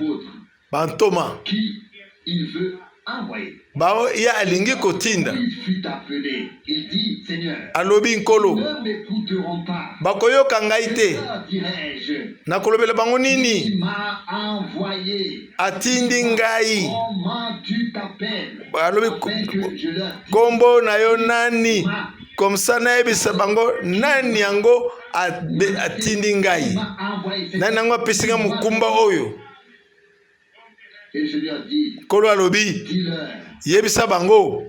Bantoma. Qui il veut envoyer. Bao ya alingi kotinda. Il fut appelé. Il dit, Seigneur. Alobi nkolo. Ne m'écouteront pas. Bakoyoka ngai te. Dirais-je. Nakolobela bango nini? Il m'a envoyé. Atindi ngai. Comment tu t'appelles? Alobi kombo na yo nani? Comme ça na yebisa bango nani yango atindi ngai. Nani yango apesinga mukumba oyo. Et je lui ai dit, Kolo alobi, yebisa bango,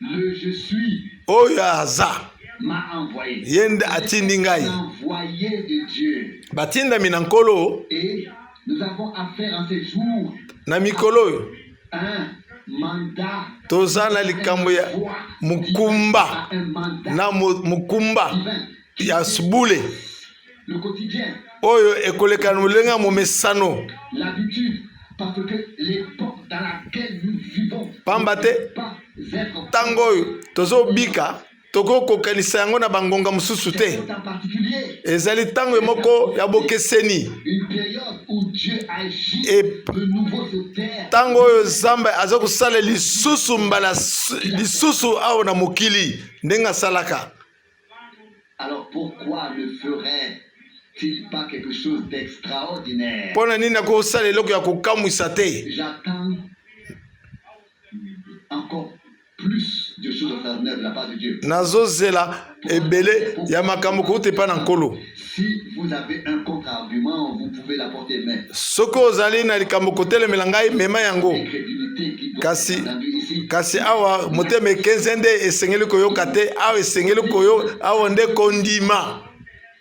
le je suis oyo aza m'a envoyé. Yende atindi ngai. Envoyé de Dieu. Batinda minankolo. Et nous avons affaire en ces jours na mikolo un mandat. Toza na likambo ya mukumba na mukumba ya subule. Le quotidien. Oyo ekoleka nulenga momesano. L'habitude, parce que l'époque dans laquelle nous vivons. Pambate tango tozo bika toko kokanisa yango na bangonga mususu te. Ezali tango moko ya bokeseni. Une période où Dieu agit de nouveau sur terre. Tango zamba aza kusala lisusu mbala lisusu awo na mokili ndenga salaka. Alors pourquoi ne ferait-il pas quelque chose d'extraordinaire? J'attends encore plus de choses extraordinaires de la part de Dieu. Si vous avez un contre-argument, vous pouvez la porter, mais Soko ozali na likambo kotelemela ngai mema yango. l'incrédulité qui doit Kasi être entendue ici. kasi awa motema ekenze nde esengeli koyoka te, awa esengeli koyo awa nde kondima.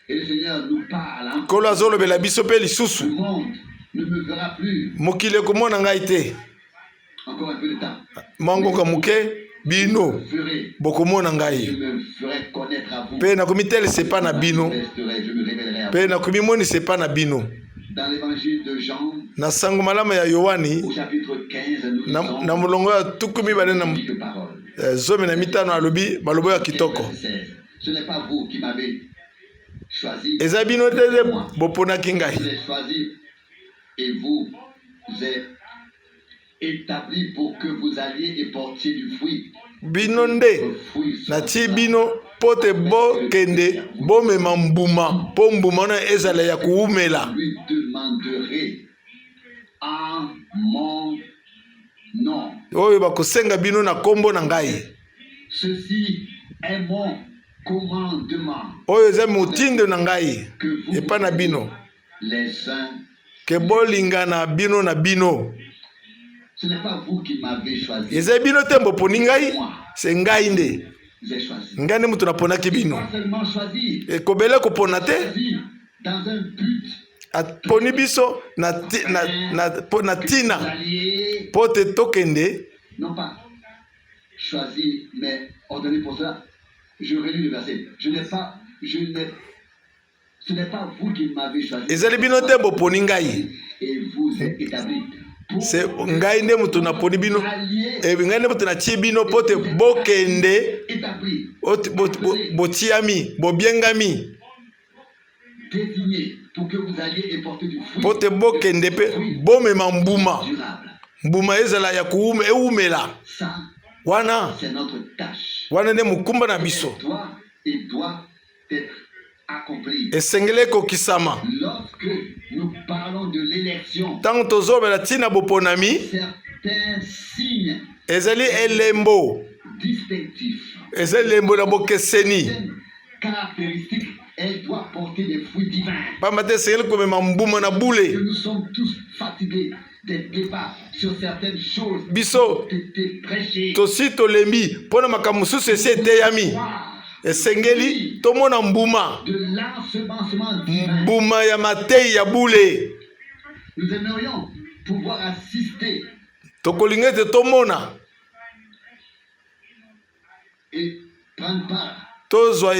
Et le Seigneur nous parle. Hein? Kolo azolobela biso pe Le lisusu. monde ne me verra plus. Mokili komona ngai te. Encore un peu de temps. Mangoka muke bino Je ferai. bokomona Je ngai. me ferai connaître à vous. Pe nakomitele pas na Je bino. resterai, je me révélerai à Pe vous. nakomimoni pas na bino. Dans l'évangile de Jean, Na sango malama ya Yohani au chapitre 15, nous lisons na mulongo ya tukumi bale na quelques paroles. zomi na mitano alobi malobo ya kitoko. Verset 16. Ce n'est pas vous qui m'avez choisi. Eza bino te boponaki Je ngai. l'ai choisi et vous ai établi pour que vous alliez et portiez du fruit. Bino nde Le fruit na soit ti bino pote bokende bomema mbuma po mbuma na ezala ya kuumela. lui demanderez en mon nom. Oyo bakosenga bino na kombo na ngai. Ceci est mon commandement. Oyo eza motindo na ngai Que vous epa na bino les uns. ke bolingana bino na bino. Ce n'est pas vous qui m'avez choisi. Eza bino te mboponi ngai, se ngai nde. J'ai choisi. Ngai nde mutu naponaki bino. Pas seulement choisi. Ekobele kopona te, Choisi dans un but. aponi biso na tina Vous alliez, po te tokende. non pas choisi, mais ordonné pour cela. Je relis le verset. Ce n'est pas vous qui m'avez choisi. Ezali bino te boponi ngai. Et vous êtes établi. Pour Se ngai nde mutu naponi bino. allier, Ngai nde mutu natie bino po te bokende. établi, Botiami, bobiengami. désigné, pour que vous alliez et porter du fruit Po te bokende pe bomema mbuma. durable. Mbuma ezala ya eumela. Ça, Wana c'est notre tâche. wana nde mukumba na biso. Doit être accompli. Esengele kokisama. Lorsque nous parlons de l'élection, Tango tozobela tina boponami, certains signes ezali elembo. distinctifs, Ezali elembo na bokeseni. certaines caractéristiques, elle doit porter des fruits divins. Pamba te esengeli komema mbuma na Que bule. nous sommes tous fatigués des débats sur certaines choses Biso qui ont été prêchées. tosi tolembi mpona makambo mosusu esi eteyami. Esengeli tomona mbuma. De l'ensemencement divin. Mbuma ya matei ya bule. Nous aimerions pouvoir assister Tokolinga ete tomona. et prendre part Tozwa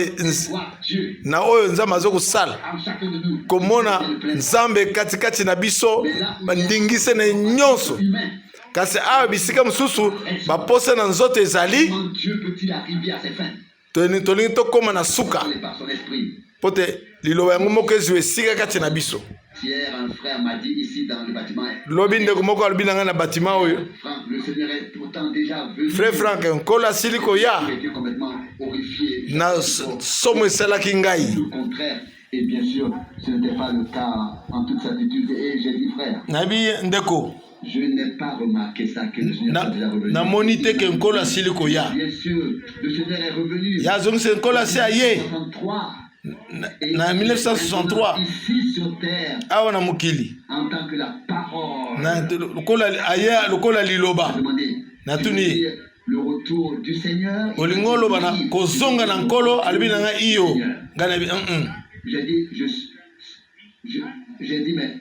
voir Dieu na oyo nzambe azokosala. en chacun de nous. Komona C'est le plein nzambe katikati na biso bandingise na nyonso. humain. Kasi awa bisika mosusu bapose na nzoto ezali. Comment Dieu peut-il arriver à ses fins? Tolingi tokóma na suka Par son esprit. po te liloba yango moko ezwa esika kati na biso. Hier, un frère m'a dit ici dans le bâtiment. Lobi ndeko moko alobi na ngai na batima oyo. Franck, le Seigneur est pourtant déjà venu. Frère Frank nkolo asili koya J'étais complètement horrifié. na somo esalaki ngai. Le contraire. Et bien sûr, ce n'était pas le cas en toute certitude. Et j'ai dit, frère, Nabi ndeko je n'ai pas remarqué ça que le Seigneur est déjà revenu. namoni te ke nkolo asili koya. Bien sûr, le Seigneur est revenu. Ya azongisa nkolo asi aye 1963. na 1963 Ici sur terre, awa na mokili. en tant que la parole. Na lokola liloba Demandez. natuni Le retour du Seigneur. olingo oloba na kozonga na nkolo alobi na ngai iyo ngai nabi J'ai dit, mais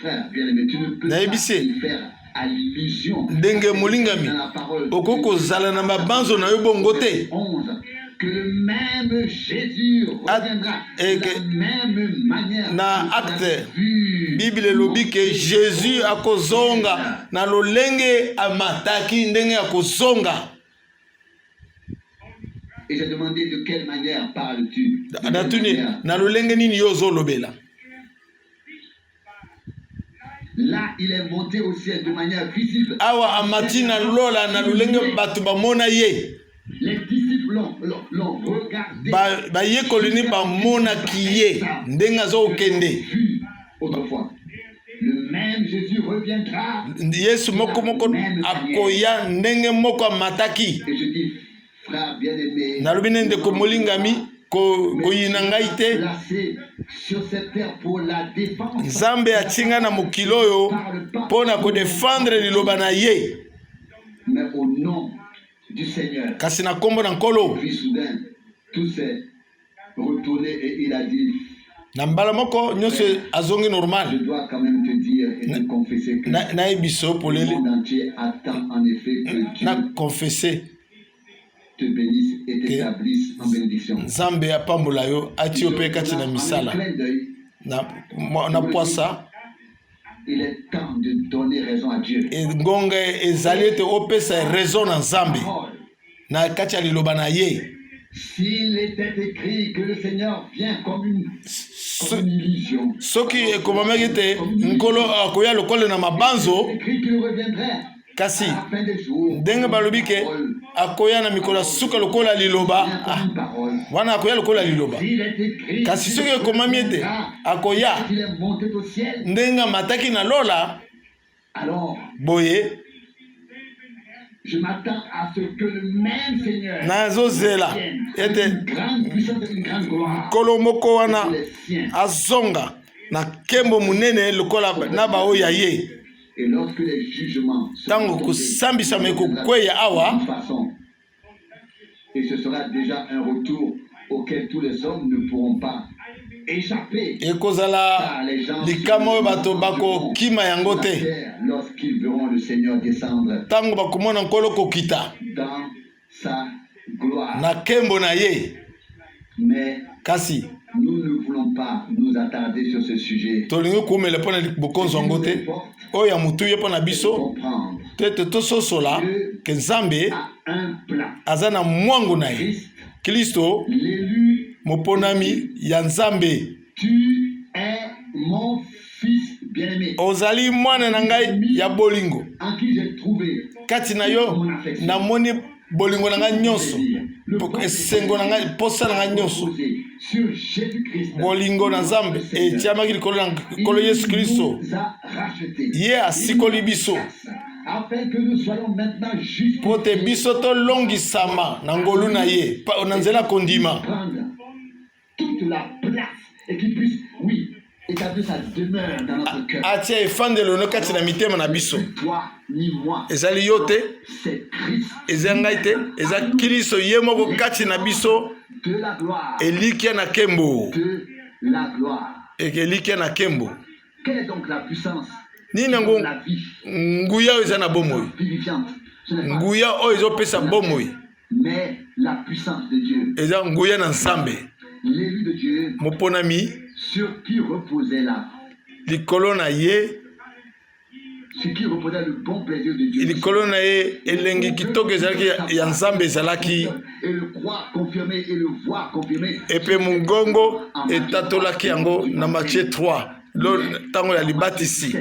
frère bien-aimé, tu ne peux pas Naebise. y faire allusion ndenge molingami dans la parole okoki kozala na mabanzo na yo bongo te. 11, que le même Jésus reviendra et de que la même manière na que acte tu l'as vu. Bible elobi ke Jésus akozonga na lolenge amataki ndenge akozonga. Et j'ai demandé de quelle manière parles-tu? De quelle Natuni manière? na lolenge nini yo ozolobela. Là, il est monté au ciel de manière visible. Awa amati na lola na lolenge bato bamona ye. Les disciples l'ont regardé. Ye kolini bamonaki ye ndenge azokende. Vu autrefois. Le même Jésus reviendra. Yesu moko moko akoya ndenge moko amataki. Et je dis, frère bien-aimé, nalobi nende ko molingami koyina ngai te. placé sur cette terre pour la défense. Nzambe atinga na mokili oyo mpona kodefendre liloba na ye. Mais au nom du Seigneur. Kasi na kombo na nkolo. Puis soudain, tout s'est retourné et il a dit, na mbala moko nyonso azongi normal. je dois quand même te dire et te confesser que le monde entier attend en effet que Dieu te bénisse et t'établisse en bénédiction. Nzambe apambola yo ati ope kati na misala. Na poisa. Il est temps de donner raison à Dieu. Ngonga ezali ete opesa raison na Nzambe. Na kati ya liloba na ye. S'il était écrit que le Seigneur vient comme une illusion. Soki ekomamaki te nkolo akoya lokole na mabanzo. Écrit qu'il reviendrait. Kasi ndenge balobi ke akoya na mikolo suka lokola liloba. Wana akoya lokola liloba. Kasi soki ekomami ete akoya ndenge mataki na lola. Alors boye je m'attends à ce que le même Seigneur nazozela ete nkolo moko wana azonga na kembo munene lokola na baoya ye. Et lorsque les jugements tango kusambisama ekokweya awa, et ce sera déjà un retour auquel tous les hommes ne pourront pas échapper. Ekozala likama oyo bato bakokima yango te lorsqu'ils verront le Seigneur descendre tango bakomona nkolo kokita dans sa gloire. Na kembo na ye. Mais kasi nous ne voulons pas nous attarder sur ce sujet. Tolingi kumele pona bokonzo ngo te. Oya mutu ye pona biso. Tete tososola ke Nzambe aza na mwangu na ye. Kristo moponami ya Nzambe. Tu es mon fils bien-aimé. Ozali mwana na ngai ya bolingo. En qui j'ai trouvé kati na yo namoni bolingo na ngai nyonso. Esengo na ngai posa na ngai nyonso. Sur Jésus-Christ. Bolingo na Nzambe etiamaki likolo na nkolo Yesu Kristo. Ye asikoli biso. Afin que nous soyons maintenant justes. Pote biso to longisama na ngolu na ye. Na nzela kondima. Toute la place et qu'il puisse, oui, établir sa demeure dans notre cœur. Atia efandelo no kati na mitema na biso. Toi ni moi. Ezali yo te. C'est Christ. Ezangai te. Eza Kristo ye moko kati na biso. De la gloire. Elikia na kembo. De la gloire. Elikia na kembo. Quelle est donc la puissance? Ni nango nguya eza na bomoi. Nguya o ezopesa bomoi. Mais la puissance de Dieu. Eza nguya na Nzambe. L'élu de Dieu. Moponami. Sur qui reposait là. Likolo na ye. Sur qui reposait le bon plaisir de Dieu. Likolo na ye elengi kitoko ezalaki ya Nzambe ezalaki. Et le croire confirmé et le voir confirmé. Epe mungongo etatolaki yango na Matthieu 3. Lo tango ya libatisi.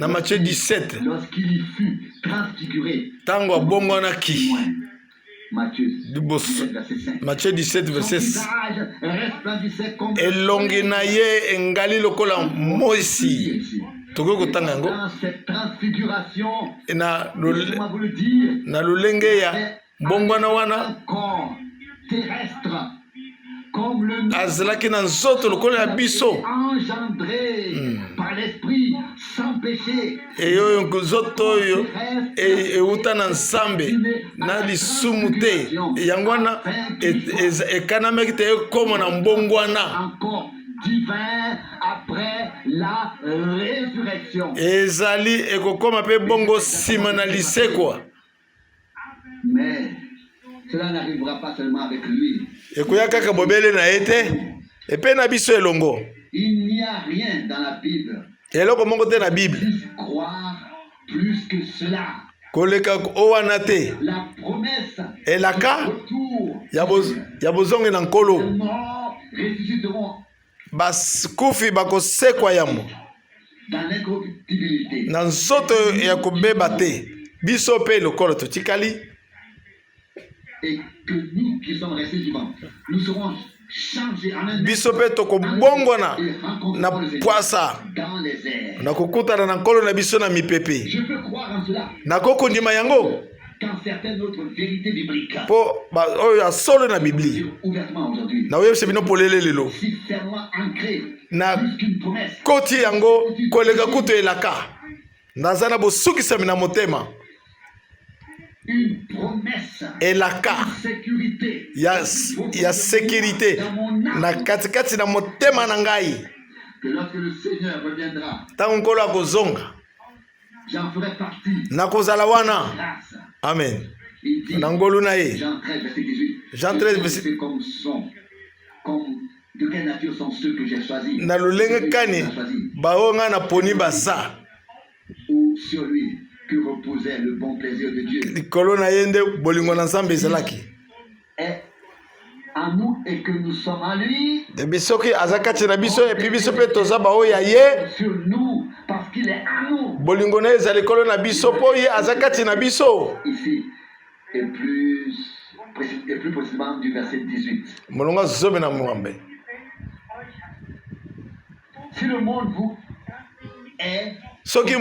Na Matthieu 17. Lorsqu'il y fut transfiguré. Tango abongwanaki. Matthieu 17 verset 6. Elongi na ye engali lokola moisi. Toko kotanga yango. Na lolenge ya bongwana wana. Azalaki na nzoto lokola ya biso. Eyo nzoto oyo euta na Nzambe na lisumu te. Yango wana ekanamaki te ekoma na mbongwana. Ezali ekokoma pe bongo sima na lisekwa. Mais cela n'arrivera pas seulement avec lui. Ekoya kaka bobele na ete epe na biso elongo. Il n'y a rien dans la Bible. Eloko moko te na Bible. Croire plus que cela. Koleka owana te. La promesse. Elaka ya bozonge na nkolo. Baskufi bakosekwa yamo. Dans l'incorruptibilité. Na nzoto ya kobeba te. Biso pe lokolo totikali. Et que nous qui sommes restés vivants, nous serons changés en un biso pe tokobongwana na poasa dans les airs. Na kokutana na nkolo na biso na mipepe. Je peux croire en cela. Na kokondima yango. quand certaines autres vérités bibliques po oyo asolo na Biblia sont ouvertement aujourd'hui, na oyebisa bino polele lelo si fermement ancrées na plus qu'une promesse, koti yango koleka kutu elaka naza na bosukisami na motema une promesse elaka de sécurité ya sécurité dans mon âme, na katikati na motema na ngai que lorsque le Seigneur reviendra, ntango nkolo akozonga j'en ferai partie. nakozala wana. Grâce. Amen. Il dit, Na ngolu na ye Jean 13, verset 18. Jean 13, Je verset- sais comme de quelle nature sont ceux que j'ai choisis. na lolenge kani baoyo ngai naponi baza Ou sur lui que reposait le bon plaisir de Dieu. likolo na ye nde bolingo na nzambe ezalaki Est en nous et que nous sommes en lui, ebi soki aza kati na biso epi biso mpe toza baoyo ya ye sur nous, parce qu'il est en nous. bolingo na ye eza likolo na biso mpo ye aza kati na biso. Ici, et plus précisément du verset 18. molongo azome na mwambe Si le monde vous est, soki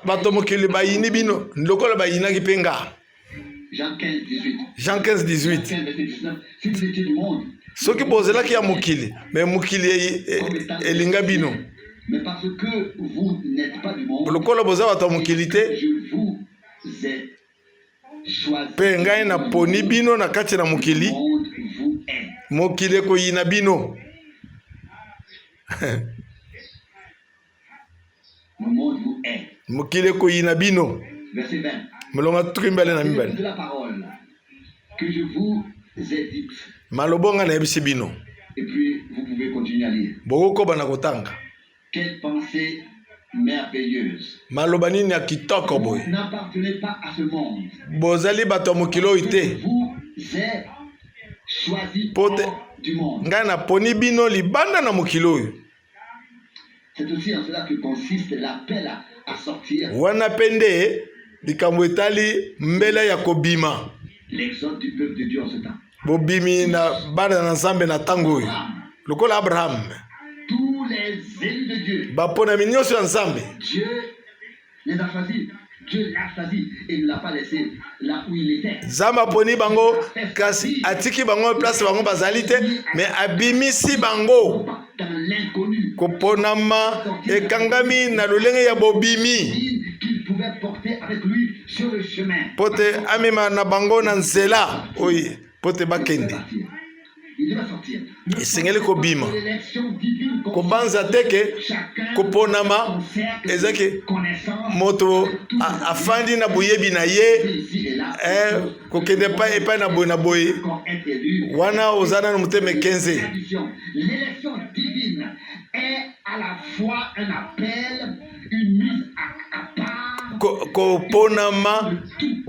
bato mokili bayini bino lokola bayinaki mpe nga. Jean 15, 18. Jean 15, 18. 15, verset 19. Si vous étiez du monde, soki bozelaki ya mokili me mokili elinga bino mais parce que vous n'êtes pas du monde, lokola boza bato ya mokili te je vous ai choisi. mpe ngai naponi bino na kati na Le mokili monde vous est. mokili ekoyina bino. Le monde vous est. mokili ekoyina bino. Verset 20. molongo tuki mbele na C'est mibale de la parole que je vous ai dite. malobo ngai nayebisi bino Et puis, vous pouvez continuer à lire. bokokoba na kotanga Quelle pensée merveilleuse. maloba nini ya kitoko Vous boye n'appartenez pas à ce monde. bozali bato ya mokili oyo te Vous êtes choisi Pote- hors du monde. ngai naponi bino libanda na mokili oyo. C'est aussi en cela que consiste l'appel à sortir. wana mpe nde likambo etali mbele ya kobima L'exode du peuple de Dieu en ce temps. bobimi na bana na nzambe na ntango oyo lokola abraham Tous les élus de Dieu, baponami nyonso ya nzambe Dieu les a choisis. Dieu l'a choisi et ne l'a pas laissé là où il était. nzambe aponi bango kasi atiki bango place bango bazali te me abimisi bango Dans l'inconnu. koponama ekangami na lolenge ya bobimi Qu'il pouvait porter avec lui sur le chemin. po te amema na bango na nzela oyo po te Il devait bakende partir. Il devait sortir. esengeli kobima L'élection divine kobanza teke chacun koponama son cercle ezaki de connaissance moto afandi na boyebi na ye ici et là. kokende epai na boye na boye Quand est élu, wana oza nanu motema ekenze. tradition. L'élection divine est à la fois un appel, une mise à part. koponama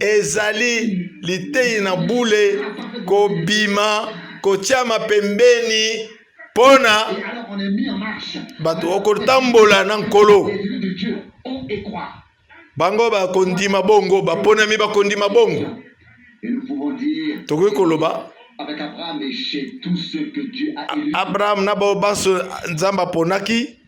ezali litei na bule kobima kotiama pembeni mpona Et alors on est mis en marche. bato okotambola na nkolo Les élus de Dieu ont et croient. bango bakondima bongo baponami bakondima bongo. Et nous pouvons dire tokoki koloba avec Abraham et chez tous ceux que Dieu a élus, abraham na bao banso nzambe aponaki.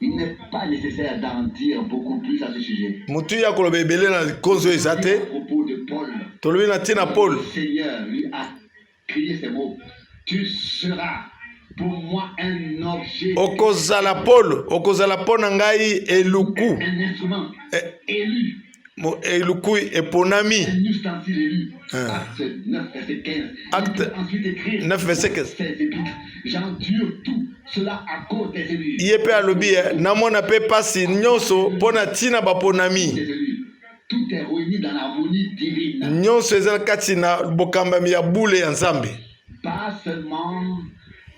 il n'est pas nécessaire d'en dire beaucoup plus à ce sujet. motu ya koloba ebele na likonzo eza À te propos de Paul, tolobi na ntina paul le Seigneur lui a crié ces mots. Tu seras pour moi un objet, okozala mpo na ngai eluku un instrument élu, eluku eponami. un ustensile élu. Ah. Acte 9, verset 15. Acte Il peut ensuite écrire 9 verset 15 ces épîtres. J'endure tout cela à cause des élus. ye mpe alobi namona mpe pasi nyonso mpo na ntina baponami Des élus. Tout est réuni dans l'harmonie divine. nyonso eza kati na bokambami ya bule ya nzambe. Pas seulement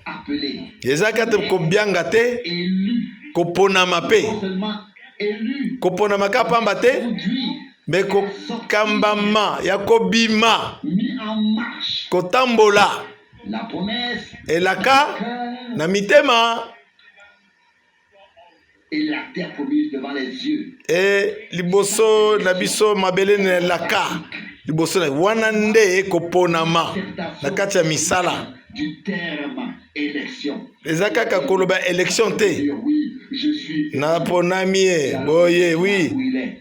appelé, ezalaki ate kobianga te élu, koponama mpe pas seulement élu, koponama ka pamba te conduit, me kokambama ya kobima mis en marche. kotambola La promesse, elaka cœur na mitema et la terre promise devant les yeux. liboso na biso mabele na elaka liboso na wana nde koponama na kati ya misala Du terme élection. eza kaka koloba élection te Dire oui, je suis naponami ye boye wi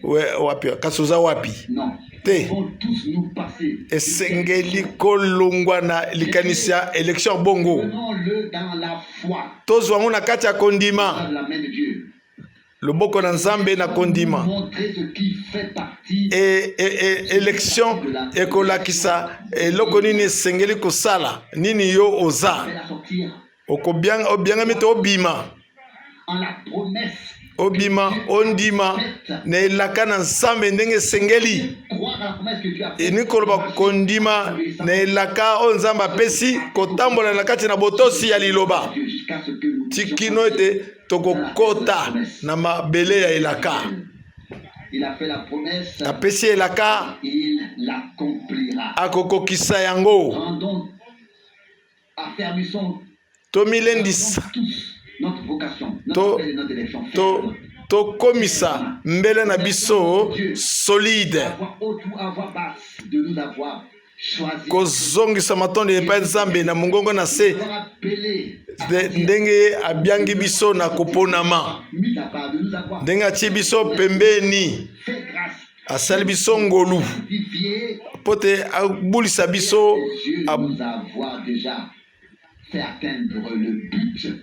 wapi kasoza wapi Non. Te. Ils vont tous nous passer. esengeli kolongwa na likanisa élection bongo Prenons-le dans la foi. tozwango na kati ya kondima Par la main de Dieu. loboko na nzambe na kondima Montrer ce qui fait partie élection ekolakisa eloko nini esengeli kosala nini yo oza de la sortir obiangami te obima en la promesse. obima ondima na elaka na nzambe ndenge esengeli Croire à la promesse que Dieu a faite. ini koloba kondima na elaka oyo nzambe apesi kotambola na kati na botosi ya liloba Dieu jusqu'à ce que nous tikino ete tokokota na mabele ya elaka Il a fait la promesse, apesi elaka il l'accomplira. akokokisa yango Rendons, affermissons tomilendisa tous notre vocation, To- notre appel et notre élection. tokomisa mbele na biso solide Avoir haut ou avoir basse, de nous avoir choisi. kozongisa matondo epai nzambe na mongongo na se Avoir appelé, ndenge abiangi biso na koponama mis à part, de nous avoir ndenge atie biso pembeni fait grâce, asali biso ngolu sanctifié. po te abulisa biso Dieu nous avoir déjà fait atteindre le but.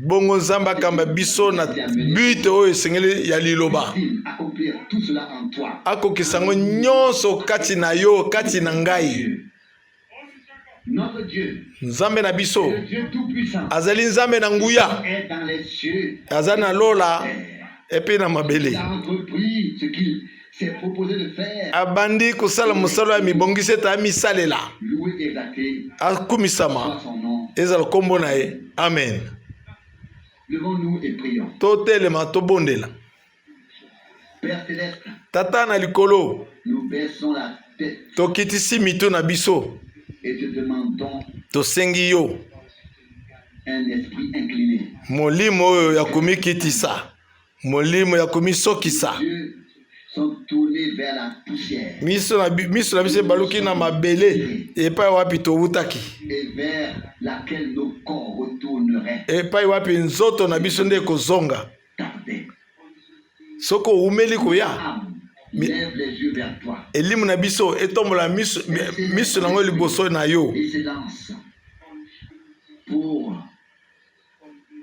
bongo nzambe akamba biso na but oyo esengeli ya liloba Accomplir tout cela en toi. akokisa yango nyonso kati na yo kati na ngai Notre Dieu, nzambe na biso le Dieu tout-puissant, azali nzambe na nguya est dans les cieux. aza na lola epe na mabele Il a entrepris ce qu'il s'est proposé de faire. abandi kosala mosala ya mibongisi ete amisalela Loué et exalté akumisama soit son nom. ezala kombo na ye amen Levons-nous et prions. totelema tobondela Père céleste, tata na likolo nous baissons la tête tokitisi mito na biso et te demandons tosengi yo un esprit incliné. molimo oyo ya komikitisa molimo ya komisokisa Dieu sont tournés vers la poussière miso na biso ebaluki na mabele epai wapi towutaki et vers laquelle nos corps retourneraient epai wapi nzoto na biso nde ekozonga tarder. soki oumeli koya Âme, lève les yeux vers toi elimu na biso etombola miso nango liboso na yo et s'élance pour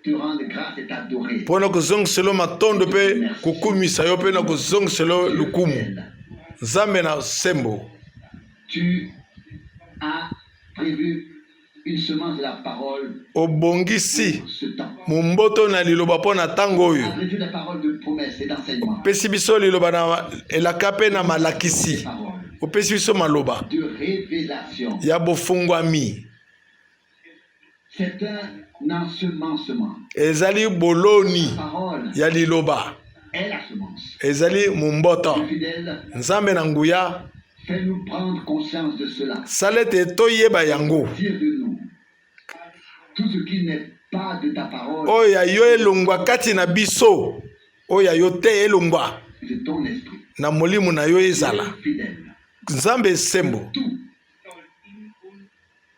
te rendre grâce et t'adorer. mpona kozongisela matondo mpe kokumisa yo mpe na kozongisela lukumu nzambe na sembo Tu as prévu une semence de la parole obongisi pour ce temps. momboto na liloba mpo na ntango Tu oyo as prévu des paroles de promesse et d'enseignement. opesi biso liloba na elaka mpe na malakisi Paroles opesi biso maloba de révélation. ya bofungwami C'est un ensemencement. ezali boloni La parole ya liloba est la semence. ezali momboto Dieu fidèle, nzambe na nguya fais-nous prendre conscience de cela. sala ete toyeba yango Tire de nous tout ce qui n'est pas de ta parole, oyo ya yo elongwa kati na biso oyo ya yo te elongwa de ton esprit. na molimo na yo ezala Dieu fidèle, nzambe esembo tout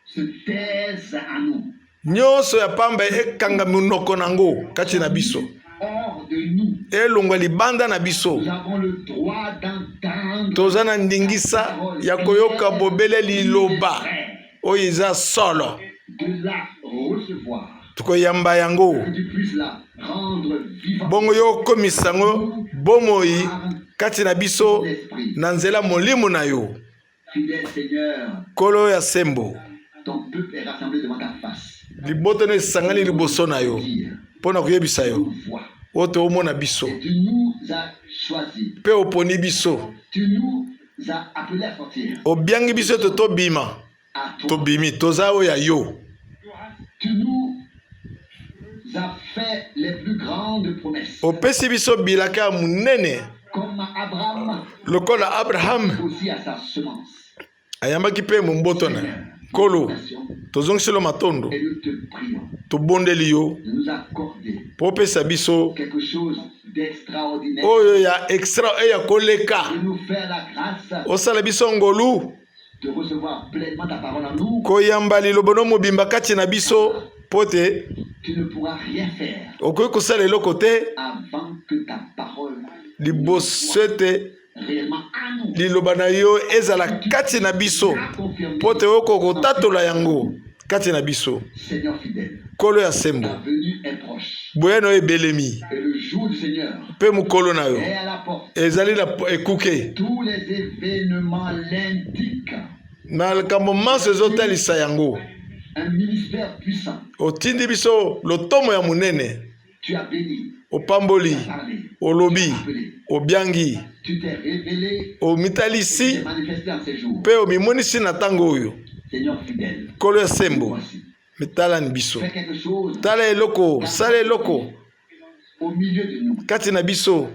se taise à nous, nyonso ya pamba ekanga minoko nango kati na biso hors de nous. elongwa libanda na biso Nous avons le droit d'entendre toza na ndingisa ya koyoka bobele liloba oyo eza solo de la recevoir, tokoyamba yango que tu puisses la rendre vivante bongo yo okomisa yango bomoi kati na biso l'esprit. na nzela molimo na yo Fidèle Seigneur, kolo ya sembo ton peuple est rassemblé devant ta face. liboto no esangani liboso na yo Dire, mpo na koyebisa yo nous vois. oyo toomona biso Et tu nous as choisis. mpe oponi biso Tu nous as appelés à sortir. obiangi biso ete tobima À toi. tobimi toza oyo ya yo Tu nous as fait les plus grandes promesses. opesi biso bilaka ya monene Comme Abraham lokola abraham aussi à sa semence. ayambaki mpe momboto na kolo Nation, tozongiselo matondo et nous te prions tobondeli yo de nous accorder mpo opesa biso quelque chose d'extraordinaire. oyo ya extra oyo ya koleka De nous faire la grâce osala biso ngolu de recevoir pleinement ta parole en nous. koyamba lilobo no mobimba kati na biso mpo te Tu ne pourras rien faire okoki kosala eloko te avant que ta parole liboso ete réellement à nous. liloba na yo ezala kati na biso po te oko kotatola yango kati na biso. Seigneur fidèle, Kolo ya sembo la venue est proche. boyano ebelemi Et le jour du Seigneur pe mukolo na yo est à la porte. ezali na ekuke Tous les événements l'indiquent. na likambo manso ezotalisa yango. Un ministère puissant. Otindi biso lotomo ya munene, Tu as béni, opamboli, parlé, olobi, appelé. obiangi, Tu t'es révélé, omitalisi t'es manifesté en ces jours. pe omimonisi na tango oyo. Seigneur fidèle, Kolo ya sembo voici. mitala ni biso, Fais quelque chose tala eloko, sala eloko au milieu de nous kati na biso,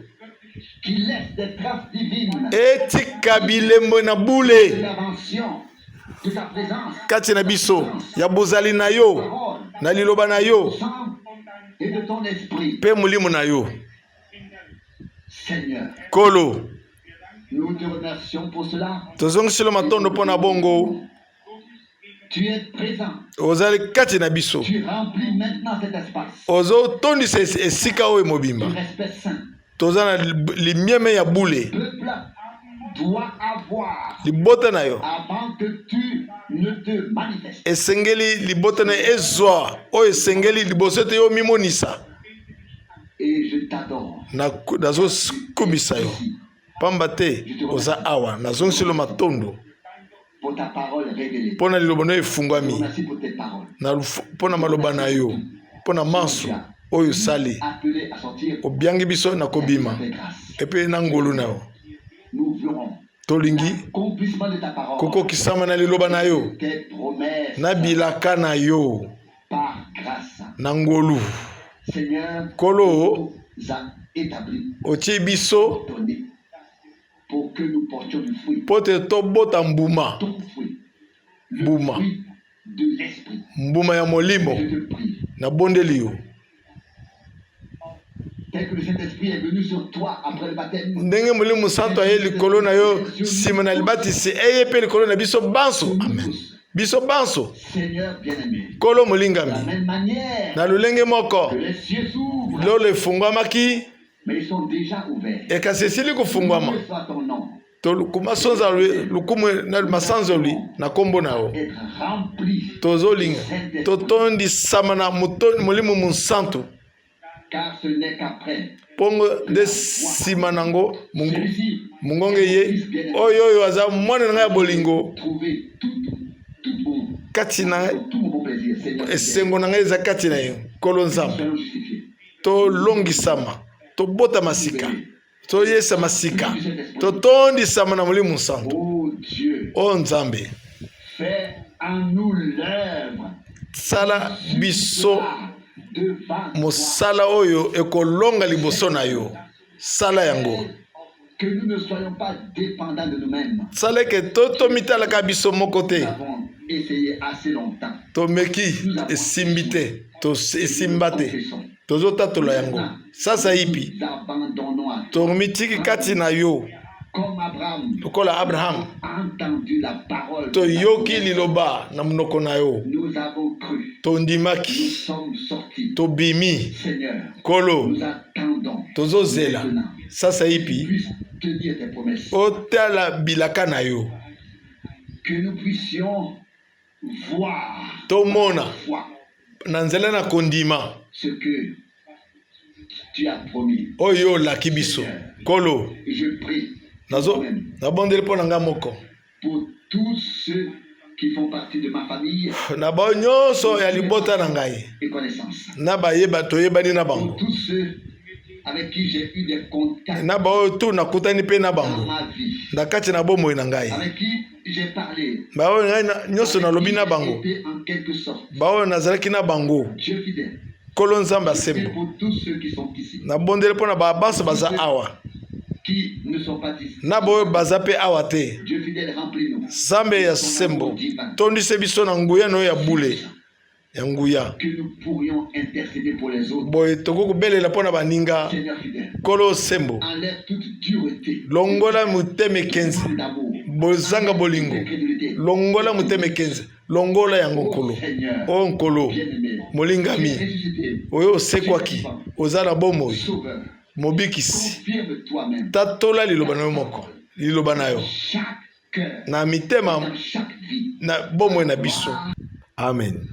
qui laisse des traces divines etika bilembo na de bule l'invention de ta présence, kati na biso ya bozali na yo parole, na liloba na yo sang et de ton esprit. pe molimo na yo. Seigneur, Kolo nous te remercions pour cela. tozongiselo matondo mpo na bongo, Tu es présent. ozali kati na biso, Tu remplis maintenant cet espace. ozotondisa esika oyo Du mobimba, respect saint. toza na limieme ya bule Le peuple doit avoir libota na yo avant que tu ne te manifestes. esengeli libota na ezwa oyo esengeli liboso ete yo mimonisa. Et je t'adore. Nazokumisa yo pamba te oza awa nazongiselo matondo Pour ta parole révélée. mpo na liloba na yo efungwami, Merci pour tes paroles. mpo na maloba na yo, mpo na manso oyo osali Appelé à sortir. obiangi biso na kobima Fais grâce. epe na ngolu na yo Nous verrons tolingi l'accomplissement de ta parole. kokokisama na liloba na yo Tes promesses na bilaka na yo par grâce. na ngolu. Seigneur, Kolo nous a établi, otie biso donné, pour que nous portions du fruit. mpo te tobota mbuma, Ton fruit. Le Bouma. fruit de l'esprit. mbuma ya molimo Je te prie. na bondeli yo. Tel que le Saint-Esprit est venu sur toi après le baptême. Ndenge molimo santo aye likolo na yo nsima na libatisi eye mpe likolo na biso banso. Amen. Biso banso. Seigneur bien-aimé. Kolo De la molingami même manière na lolenge moko que les cieux s'ouvrent, lolo efungwamaki mais ils sont déjà ouverts. ekasi esili kofungwama Loué soit ton nom. tokumasonza lukumu na masanzoli na kombo na yo Être rempli. tozolinga totondisama na molimo monsanto Car ce n'est qu'après mpongo nde nsima nango celui-ci mungonge ye oyo aza mwana na ngai ya bolingo trouver tout mon, kati na ngai tout mon bon plaisir. Seigneur, esengo na ngai eza kati na ye nkolo nzambe. soyons justifiés. Tolongisama tobotama sika toyesama sika totondisama na molimo santo. Oh Dieu, O nzambe fais en nous l'œuvre sala biso devant mosala oyo ekolonga liboso na yo, sala yango que nous ne soyons pas dépendants de nous-mêmes. sala eke tomitalaka biso moko te, Nous avons essayé assez longtemps. tomeki esimbi te esimba te, Confessons. tozotatola yango sasa ipi Nous abandonnons à toi. tomitiki kati na yo Comme Abraham lokola Abraham a entendu la parole. toyoki liloba na monoko na yo, Nous avons cru. Nous tondimaki sommes sortis. tobimi Seigneur, kolo nous attendons tozozela maintenant sasa que tu ipi puisses tenir tes promesses. otala bilaka na yo, Que nous puissions voir tomona foi na nzela na kondima ce que tu as promis. oyo olaki biso. Kolo Je prie nabondeli mpo na nga moko pour tous ceux qui font partie de ma famille na bao nyonso ya libota na ngai et connaissances. na bayeba toyebani na Pour bango tous ceux avec qui j'ai eu des contacts na bao tu nakutani mpe na dans bango ma vie, na kati na bomoi na ngai, avec qui j'ai parlé, bao ngai nyonso nalobi na bango, été en quelque sorte. bao nazalaki na bango. Dieu fidèle. Kolo nzambe Et asembo pour tous ceux qui sont ici, nabondeli mpo na babanso baza awa qui ne sont pas ici. na boyo baza mpe awa te. Dieu fidèle, remplis-nous. Nzambe ya sembo tondise biso na nguya no ya bule ya nguya Que nous pourrions intercéder pour les autres. boye tokoki kobelela mpo na baninga. Seigneur fidèle, Kolo sembo enlève toute dureté, longola motema ekenzi, toute d'amour, bozanga bolingo, incrédulité. longola motema ekenzi, longola yango nkolo. Seigneur, O nkolo bien-aimé, molingami ressuscité, oyo osekwaki oza na bomoi sauveur, mobikisi confirme toi-même tatola liloba na yo moko liloba na yo chaque cœur, na mitema dans chaque vie. na bomoi na biso. Amen.